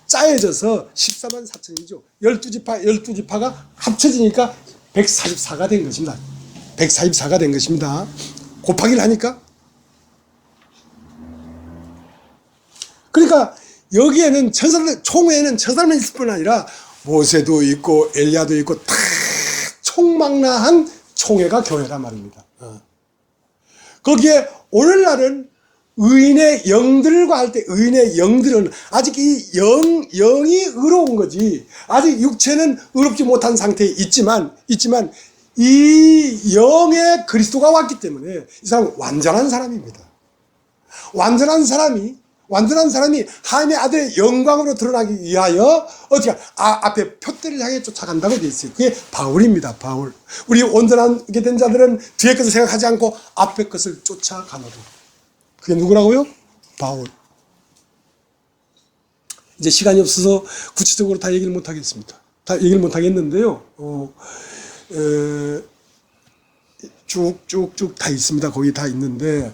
짜여져서 14만 4천이죠. 12지파가 합쳐지니까 144가 된 것입니다. 144가 된 것입니다. 곱하기를 하니까. 그러니까 여기에는 천사들, 총회에는 천사들만 있을 뿐 아니라 모세도 있고 엘리야도 있고 다 총망라한 총회가 교회란 말입니다. 거기에 오늘날은 의인의 영들과 할 때 의인의 영들은 아직 이 영이 의로운 거지, 아직 육체는 의롭지 못한 상태에 있지만 이 영의 그리스도가 왔기 때문에 이 사람은 완전한 사람입니다. 완전한 사람이 하나님의 아들의 영광으로 드러나기 위하여 어떻게 앞에 표대를 향해 쫓아간다고 되어 있어요. 그게 바울입니다. 바울. 우리 온전하게 된 자들은 뒤에 것을 생각하지 않고 앞에 것을 쫓아가노라. 그게 누구라고요? 바울. 이제 시간이 없어서 구체적으로 다 얘기를 못 하겠습니다. 다 얘기를 못 하겠는데요. 쭉쭉쭉 다 있습니다. 거기 다 있는데,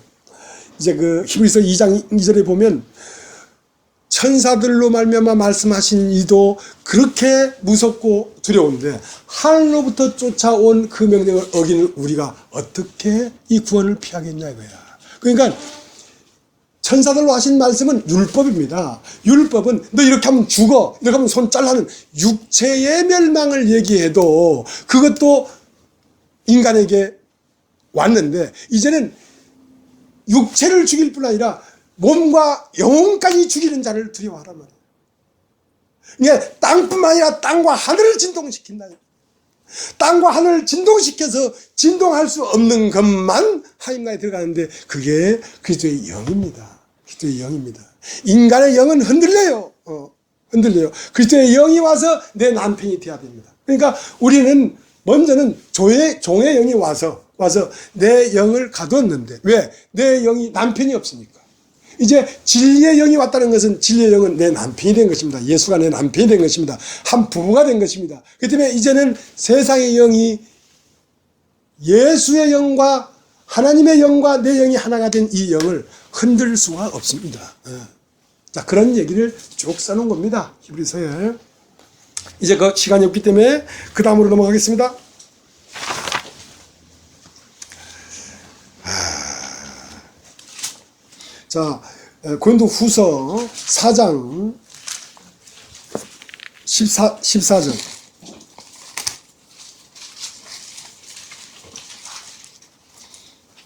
이제 그 히브리서 2장 2절에 보면 천사들로 말미암아 말씀하신 이도 그렇게 무섭고 두려운데 하늘로부터 쫓아온 그 명령을 어기는 우리가 어떻게 이 구원을 피하겠냐 이거야. 그러니까 천사들로 하신 말씀은 율법입니다. 율법은 너 이렇게 하면 죽어, 이렇게 하면 손 잘라는 육체의 멸망을 얘기해도 그것도 인간에게 왔는데, 이제는 육체를 죽일 뿐 아니라 몸과 영혼까지 죽이는 자를 두려워하란 말이에요. 그러니까 땅뿐만 아니라 땅과 하늘을 진동시킨다. 땅과 하늘을 진동시켜서 진동할 수 없는 것만 하임나에 들어가는데 그게 그리스도의 영입니다. 그리스도의 영입니다. 인간의 영은 흔들려요. 흔들려요. 그리스도의 영이 와서 내 남편이 되어야 됩니다. 그러니까 우리는 먼저는 종의 영이 와서 내 영을 가두었는데, 왜? 내 영이 남편이 없으니까. 이제 진리의 영이 왔다는 것은, 진리의 영은 내 남편이 된 것입니다. 예수가 내 남편이 된 것입니다. 한 부부가 된 것입니다. 그렇기 때문에 이제는 세상의 영이 예수의 영과 하나님의 영과 내 영이 하나가 된 이 영을 흔들 수가 없습니다. 자, 그런 얘기를 쭉 써놓은 겁니다. 히브리서에. 이제 그 시간이 없기 때문에 그 다음으로 넘어가겠습니다. 자, 고린도 후서 4장 14절.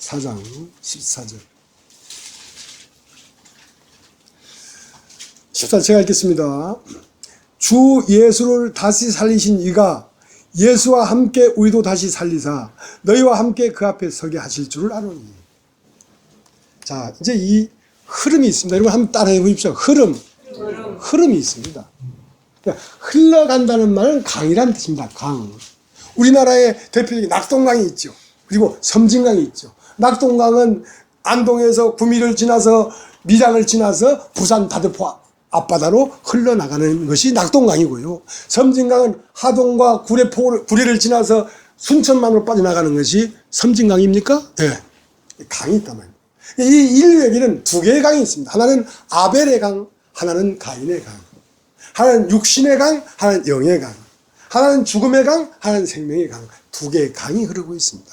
(4장 14절) 14절 제가 읽겠습니다. 주 예수를 다시 살리신 이가 예수와 함께 우리도 다시 살리사 너희와 함께 그 앞에 서게 하실 줄을 아노니. 자, 이제 이 흐름이 있습니다. 여러분 한번 따라해 보십시오. 흐름이 있습니다. 그러니까 흘러간다는 말은 강이라는 뜻입니다. 강. 우리나라의 대표적인 낙동강이 있죠. 그리고 섬진강이 있죠. 낙동강은 안동에서 구미를 지나서 밀양을 지나서 부산 다대포 앞바다로 흘러나가는 것이 낙동강이고요. 섬진강은 하동과 구례를 지나서 순천만으로 빠져나가는 것이 섬진강입니까? 네. 강이 있단 말이에요. 이 인류에게는 두 개의 강이 있습니다. 하나는 아벨의 강, 하나는 가인의 강. 하나는 육신의 강, 하나는 영의 강. 하나는 죽음의 강, 하나는 생명의 강. 두 개의 강이 흐르고 있습니다.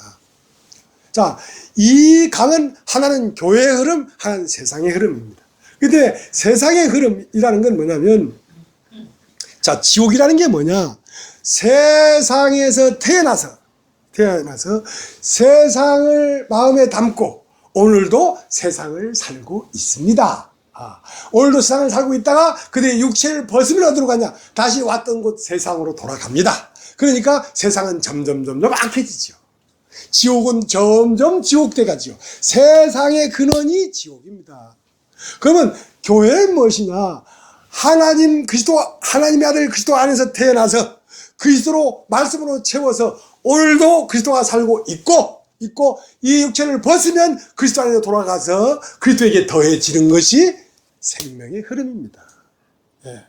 자, 이 강은 하나는 교회의 흐름, 하나는 세상의 흐름입니다. 근데 세상의 흐름이라는 건 뭐냐면, 자, 지옥이라는 게 뭐냐? 세상에서 태어나서 세상을 마음에 담고 오늘도 세상을 살고 있습니다. 오늘도 세상을 살고 있다가 그들의 육체를 벗으면 어디로 가냐? 다시 왔던 곳 세상으로 돌아갑니다. 그러니까 세상은 점점 악해지죠. 지옥은 점점 지옥돼 가지요. 세상의 근원이 지옥입니다. 그러면 교회는 무엇이냐? 하나님의 아들 그리스도 안에서 태어나서 그리스도로 말씀으로 채워서 오늘도 그리스도가 살고 있고 이 육체를 벗으면 그리스도 안에 돌아가서 그리스도에게 더해지는 것이 생명의 흐름입니다. 예.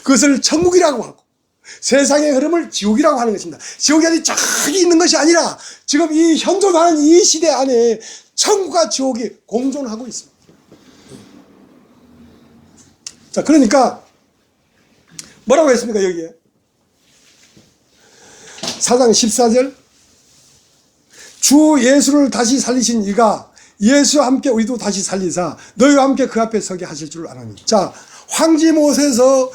그것을 천국이라고 하고 세상의 흐름을 지옥이라고 하는 것입니다. 지옥이 어디 저기 있는 것이 아니라 지금 이 현존하는 이 시대 안에 천국과 지옥이 공존하고 있습니다. 자, 그러니까 뭐라고 했습니까? 여기에 4장 14절 주 예수를 다시 살리신 이가 예수와 함께 우리도 다시 살리사 너희와 함께 그 앞에 서게 하실 줄 아노니. 자, 황지못에서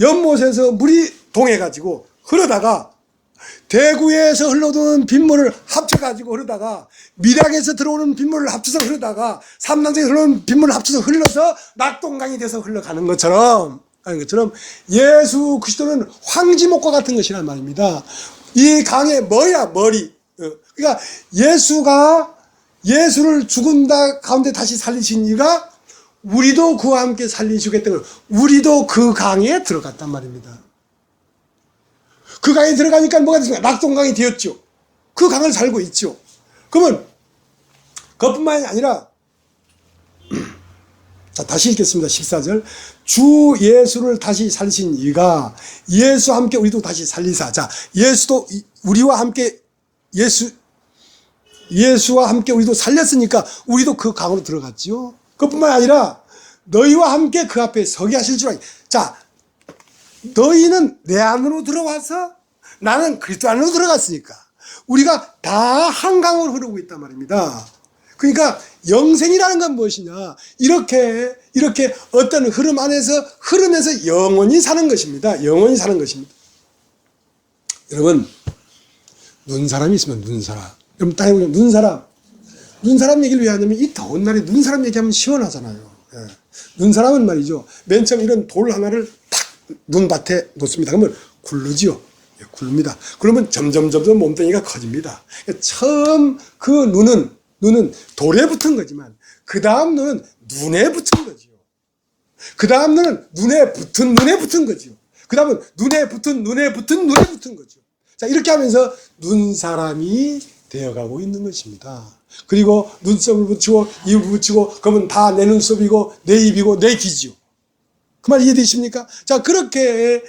연못에서 물이 동해가지고 흐르다가 대구에서 흘러오는 빗물을 합쳐가지고 흐르다가 밀양에서 들어오는 빗물을 합쳐서 흐르다가 삼남성에서 흘러오는 빗물을 합쳐서 흘러서 낙동강이 돼서 흘러가는 것처럼 예수 그리스도는 황지목과 같은 것이란 말입니다. 이 강의 머리야 머리. 그러니까 예수를 죽은 가운데 다시 살리신 이가 우리도 그와 함께 살리시겠다는 우리도 그 강에 들어갔단 말입니다. 그 강에 들어가니까 뭐가 됐습니까? 낙동강이 되었죠. 그 강을 살고 있죠. 그러면 그것뿐만이 아니라 자, 다시 읽겠습니다. 14절. 주 예수를 다시 살리신 이가 예수와 함께 우리도 다시 살리사. 자, 예수도 우리와 함께 예수와 함께 우리도 살렸으니까 우리도 그 강으로 들어갔지요. 그것뿐만 아니라 너희와 함께 그 앞에 서게 하실 줄 알기. 자, 너희는 내 안으로 들어와서 나는 그리스도 안으로 들어갔으니까 우리가 다 한강으로 흐르고 있단 말입니다. 그러니까 영생이라는 건 무엇이냐? 이렇게 어떤 흐름 안에서 흐름에서 영원히 사는 것입니다. 영원히 사는 것입니다. 여러분, 눈사람이 있으면 눈사람. 여러분 딱 해보세요. 눈사람 얘기를 왜 하냐면 이 더운 날에 눈사람 얘기하면 시원하잖아요. 예. 눈사람은 말이죠. 맨 처음 이런 돌 하나를 탁 눈밭에 놓습니다. 그러면 굴르지요. 예, 굴릅니다. 그러면 점점 몸뚱이가 커집니다. 처음 그 눈은 돌에 붙은 거지만 그 다음 눈은 눈에 붙은 거지요. 그 다음 눈은 눈에 붙은 거지요. 그 다음은 눈에 붙은 거죠. 자, 이렇게 하면서 눈사람이 되어가고 있는 것입니다. 그리고 눈썹을 붙이고 입을 붙이고 그러면 다 내 눈썹이고 내 입이고 내 귀지요. 그 말 이해되십니까? 자, 그렇게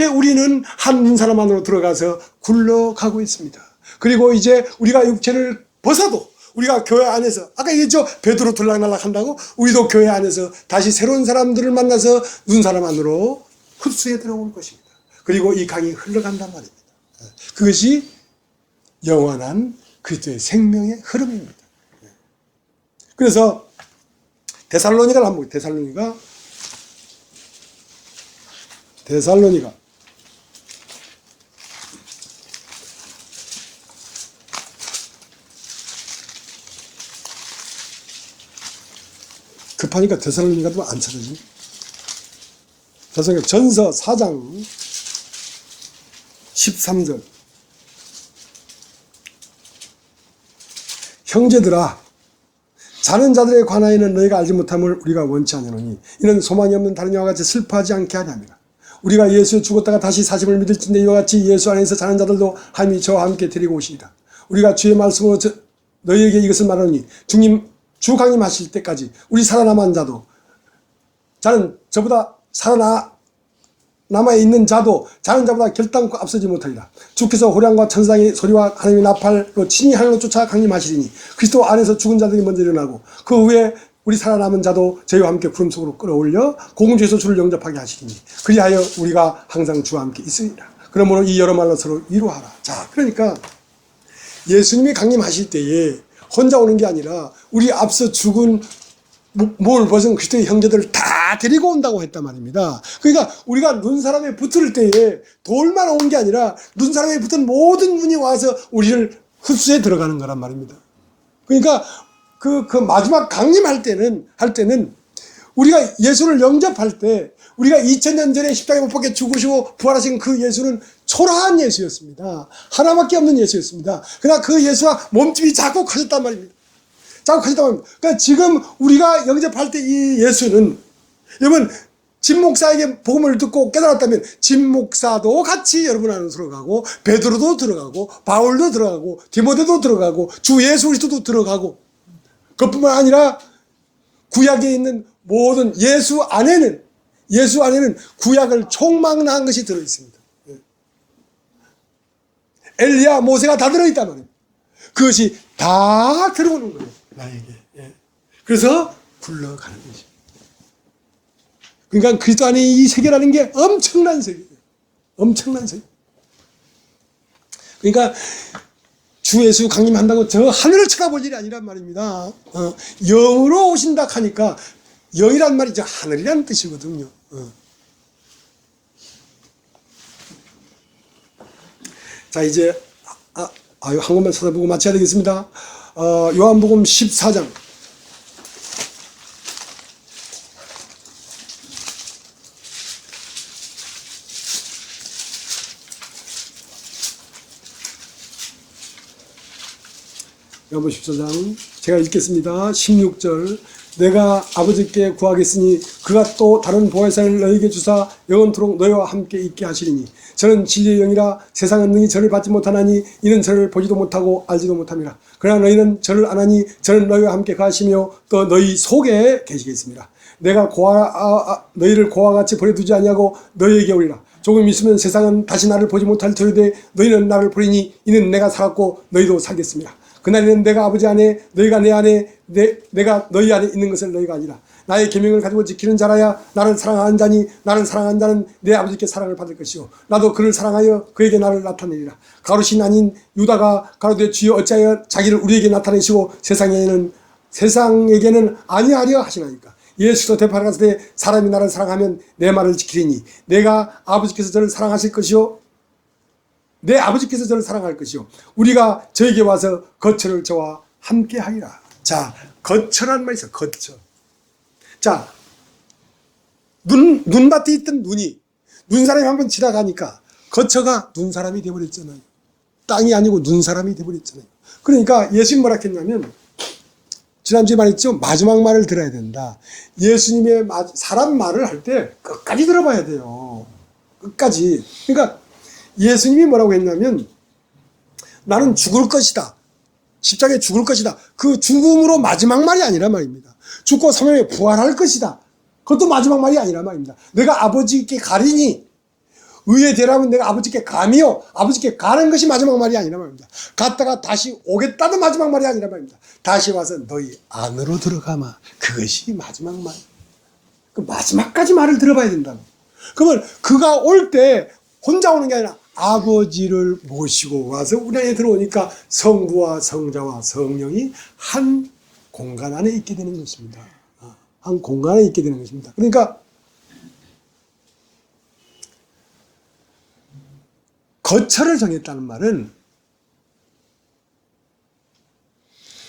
우리는 한 사람 안으로 들어가서 굴러가고 있습니다. 그리고 이제 우리가 육체를 벗어도 우리가 교회 안에서 아까 얘기했죠. 베드로 들락날락 한다고 우리도 교회 안에서 다시 새로운 사람들을 만나서 눈사람 안으로 흡수해 들어올 것입니다. 그리고 이 강이 흘러간단 말입니다. 그것이 영원한 그리스도의 생명의 흐름입니다. 그래서 데살로니가를 한번 보겠습니다. 데살로니가 급하니까 데살로니가도 안 찾아지네. 데살로니가 전서 4장 13절. 형제들아, 자는 자들에 관하여는 너희가 알지 못함을 우리가 원치 아니하노니 이는 소망이 없는 다른 이와 같이 슬퍼하지 않게 하렵니다. 우리가 예수에 죽었다가 다시 사심을 믿을진대 이와 같이 예수 안에서 자는 자들도 하나님이 저와 함께 데리고 오시리라. 우리가 주의 말씀으로 너희에게 이것을 말하노니 주님 주 강림하실 때까지 우리 살아남은 자도 자는 저보다 남아있는 자도 자는 자보다 결단코 앞서지 못하리라. 주께서 호령과 천상의 소리와 하나님의 나팔로 친히 하늘로 쫓아 강림하시리니 그리스도 안에서 죽은 자들이 먼저 일어나고 그 후에 우리 살아남은 자도 저희와 함께 구름 속으로 끌어올려 공중에서 주를 영접하게 하시리니 그리하여 우리가 항상 주와 함께 있으리라. 그러므로 이 여러 말로 서로 위로하라. 자, 그러니까 예수님이 강림하실 때에 혼자 오는 게 아니라 우리 앞서 죽은 몸을 벗은 그리스도의 형제들을 다 데리고 온다고 했단 말입니다. 그러니까 우리가 눈사람에 붙을 때에 돌만 온 게 아니라 눈사람에 붙은 모든 눈이 와서 우리를 흡수해 들어가는 거란 말입니다. 그러니까 그 마지막 강림할 때는 우리가 예수를 영접할 때 우리가 2000년 전에 십자가에 못 박혀 죽으시고 부활하신 그 예수는 초라한 예수였습니다. 하나밖에 없는 예수였습니다. 그러나 그 예수와 몸집이 자꾸 커졌단 말입니다. 그러니까 지금 우리가 영접할 때 이 예수는 여러분 진 목사에게 복음을 듣고 깨달았다면 진 목사도 같이 여러분 안으로 들어가고 베드로도 들어가고 바울도 들어가고 디모데도 들어가고 주 예수 그리스도도 들어가고 그것뿐만 아니라 구약에 있는 모든 예수 안에는 구약을 총망라한 것이 들어있습니다. 엘리야 모세가 다 들어있단 말이에요. 그것이 다 들어오는 거예요. 나에게. 그래서 굴러가는 거죠. 그러니까 그리스도 안에 이 세계라는 게 엄청난 세계예요. 엄청난 세계. 그러니까 주 예수 강림한다고 저 하늘을 쳐다볼 일이 아니란 말입니다. 영으로 오신다 하니까 영이란 말이 저 하늘이라는 뜻이거든요. 자, 이제 한 권만 찾아보고 마쳐야 되겠습니다. 요한복음 14장. 요한복음 14장 제가 읽겠습니다. 16절. 내가 아버지께 구하겠으니 그가 또 다른 보혜사를 너희에게 주사 영원토록 너희와 함께 있게 하시리니 저는 진리의 영이라 세상은 능히 저를 받지 못하나니 이는 저를 보지도 못하고 알지도 못함이라. 그러나 너희는 저를 아나니 저는 너희와 함께 가시며 또 너희 속에 계시겠습니다. 내가 너희를 고와 같이 버려두지 아니하고 너희에게 오리라. 조금 있으면 세상은 다시 나를 보지 못할 터이되 너희는 나를 보리니 이는 내가 살았고 너희도 살겠습니다. 그날에는 내가 아버지 안에 너희가 내 안에 내가 너희 안에 있는 것을 너희가 아니라 나의 계명을 가지고 지키는 자라야 나를 사랑하는 자니 나를 사랑하는 자는 내 아버지께 사랑을 받을 것이요 나도 그를 사랑하여 그에게 나를 나타내리라. 가롯이 아닌 유다가 가로되 주여 어찌하여 자기를 우리에게 나타내시고 세상에게는 아니하려 하시나이까. 예수도 대파를 가서되 사람이 나를 사랑하면 내 말을 지키리니 내가 아버지께서 저를 사랑하실 것이요 내 아버지께서 저를 사랑할 것이요 우리가 저에게 와서 거처를 저와 함께 하리라. 자, 거처란 말이 있어요. 거처. 자, 눈밭에 있던 눈사람이 한번 지나가니까 거처가 눈사람이 되어버렸잖아요. 땅이 아니고 눈사람이 되어버렸잖아요. 그러니까 예수님 뭐라 했냐면 지난주에 말했죠. 마지막 말을 들어야 된다. 예수님의 사람 말을 할 때 끝까지 들어봐야 돼요. 끝까지. 그러니까 예수님이 뭐라고 했냐면 나는 죽을 것이다. 십자가에 죽을 것이다. 그 죽음으로 마지막 말이 아니란 말입니다. 죽고 3일에 부활할 것이다. 그것도 마지막 말이 아니란 말입니다. 내가 아버지께 가리니 의에 대라면 내가 아버지께 가며 아버지께 가는 것이 마지막 말이 아니란 말입니다. 갔다가 다시 오겠다는 마지막 말이 아니란 말입니다. 다시 와서 너희 안으로 들어가마. 그것이 마지막 말. 그 마지막까지 말을 들어봐야 된다고. 그러면 그가 올 때 혼자 오는 게 아니라 아버지를 모시고 와서 우리 안에 들어오니까 성부와 성자와 성령이 한 공간 안에 있게 되는 것입니다. 한 공간에 있게 되는 것입니다. 그러니까 거처를 정했다는 말은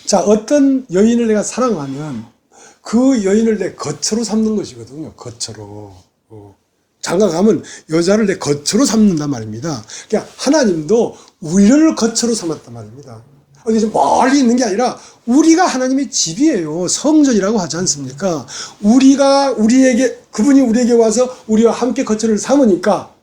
자, 어떤 여인을 내가 사랑하면 그 여인을 내 거처로 삼는 것이거든요. 거처로. 장가 가면 여자를 내 거처로 삼는단 말입니다. 그러니까 하나님도 우리를 거처로 삼았단 말입니다. 어디 좀 멀리 있는 게 아니라 우리가 하나님의 집이에요. 성전이라고 하지 않습니까? 그분이 우리에게 와서 우리와 함께 거처를 삼으니까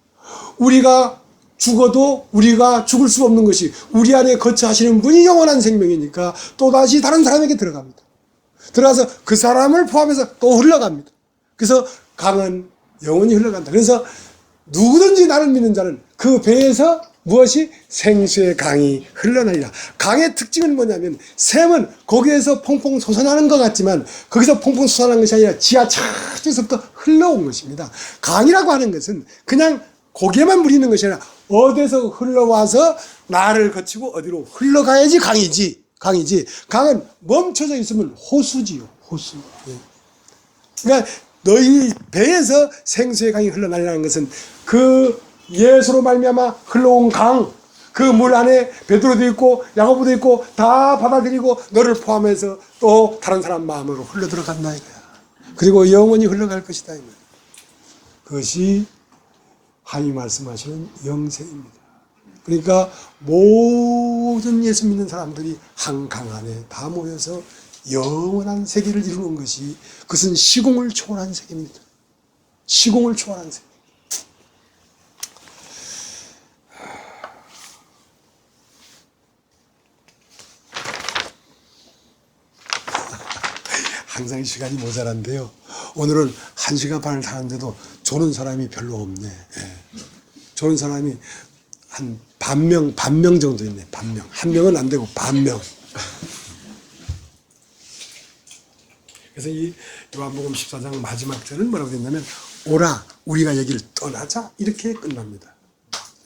우리가 죽어도 우리가 죽을 수 없는 것이 우리 안에 거처하시는 분이 영원한 생명이니까 또다시 다른 사람에게 들어갑니다. 들어가서 그 사람을 포함해서 또 흘러갑니다. 그래서 강은 영원히 흘러간다. 그래서 누구든지 나를 믿는 자는 그 배에서 무엇이 생수의 강이 흘러나리라. 강의 특징은 뭐냐면 샘은 거기에서 퐁퐁 솟아나는 것 같지만 거기서 퐁퐁 솟아나는 것이 아니라 지하 저쪽에서부터 흘러온 것입니다. 강이라고 하는 것은 그냥 고개만 물이 있는 것이 아니라 어디서 흘러와서 나를 거치고 어디로 흘러가야지 강이지. 강은 멈춰져 있으면 호수지요. 호수. 그러니까 너희 배에서 생수의 강이 흘러나리라는 것은 그 예수로 말미암아 흘러온 강, 그 물 안에 베드로도 있고 야고보도 있고 다 받아들이고 너를 포함해서 또 다른 사람 마음으로 흘러 들어간다 이거야. 그리고 영원히 흘러갈 것이다 이거야. 그것이 하나님 말씀하시는 영생입니다. 그러니까 모든 예수 믿는 사람들이 한 강 안에 다 모여서 영원한 세계를 이루는 것이 그것은 시공을 초월한 세계입니다. 시공을 초월한 세계. 항상 시간이 모자란데요. 오늘은 1시간 반을 타는데도 조는 사람이 별로 없네. 조는 사람이 한 반명 정도 있네. 반명. 한 명은 안 되고 반명. 그래서 이 요한복음 14장 마지막 절은 뭐라고 됐냐면 오라 우리가 여기를 떠나자 이렇게 끝납니다.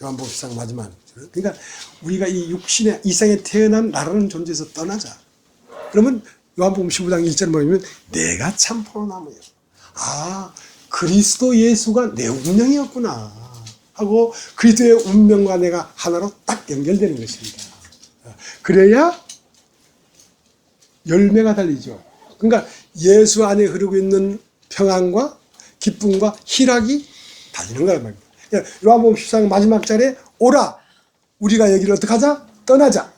요한복음 14장 마지막. 그러니까 우리가 이 육신의 이상에 태어난 나라는 존재에서 떠나자. 그러면 요한복음 15장 1절 보면 내가 참 포도나무요. 아, 그리스도 예수가 내 운명이었구나 하고 그리스도의 운명과 내가 하나로 딱 연결되는 것입니다. 그래야 열매가 달리죠. 그러니까 예수 안에 흐르고 있는 평안과 기쁨과 희락이 달리는 거란 말입니다. 요한복음 14장 마지막 절에 오라 우리가 여기를 어떻게 하자? 떠나자.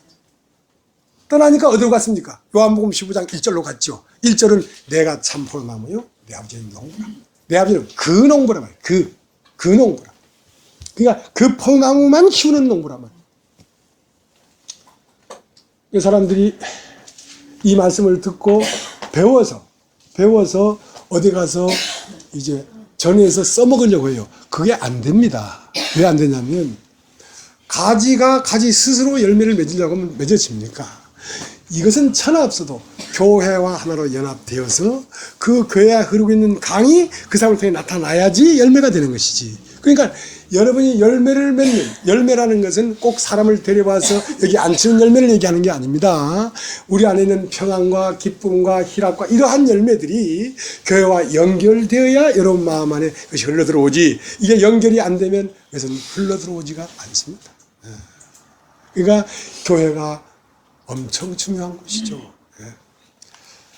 떠나니까 어디로 갔습니까? 요한복음 15장 1절로 갔죠. 1절은 내가 참 포도나무요 내 아버지는 농부라. 내 아버지는 그 농부란 말이에요. 그 농부라. 그러니까 그 포도나무만 키우는 농부란 말이에요. 이 사람들이 이 말씀을 듣고 배워서 어디 가서 이제 전해서 써먹으려고 해요. 그게 안 됩니다. 왜 안 되냐면 가지가 가지 스스로 열매를 맺으려고 하면 맺어집니까? 이것은 천하 없어도 교회와 하나로 연합되어서 그 교회에 흐르고 있는 강이 그 사람을 통해 나타나야지 열매가 되는 것이지. 그러니까 여러분이 열매를 맺는, 열매라는 것은 꼭 사람을 데려와서 여기 앉히는 열매를 얘기하는 게 아닙니다. 우리 안에 있는 평안과 기쁨과 희락과 이러한 열매들이 교회와 연결되어야 여러분 마음 안에 그것이 흘러들어오지. 이게 연결이 안 되면 그것은 흘러들어오지가 않습니다. 그러니까 교회가 엄청 중요한 곳이죠.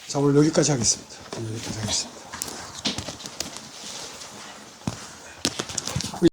자, 오늘 여기까지 하겠습니다.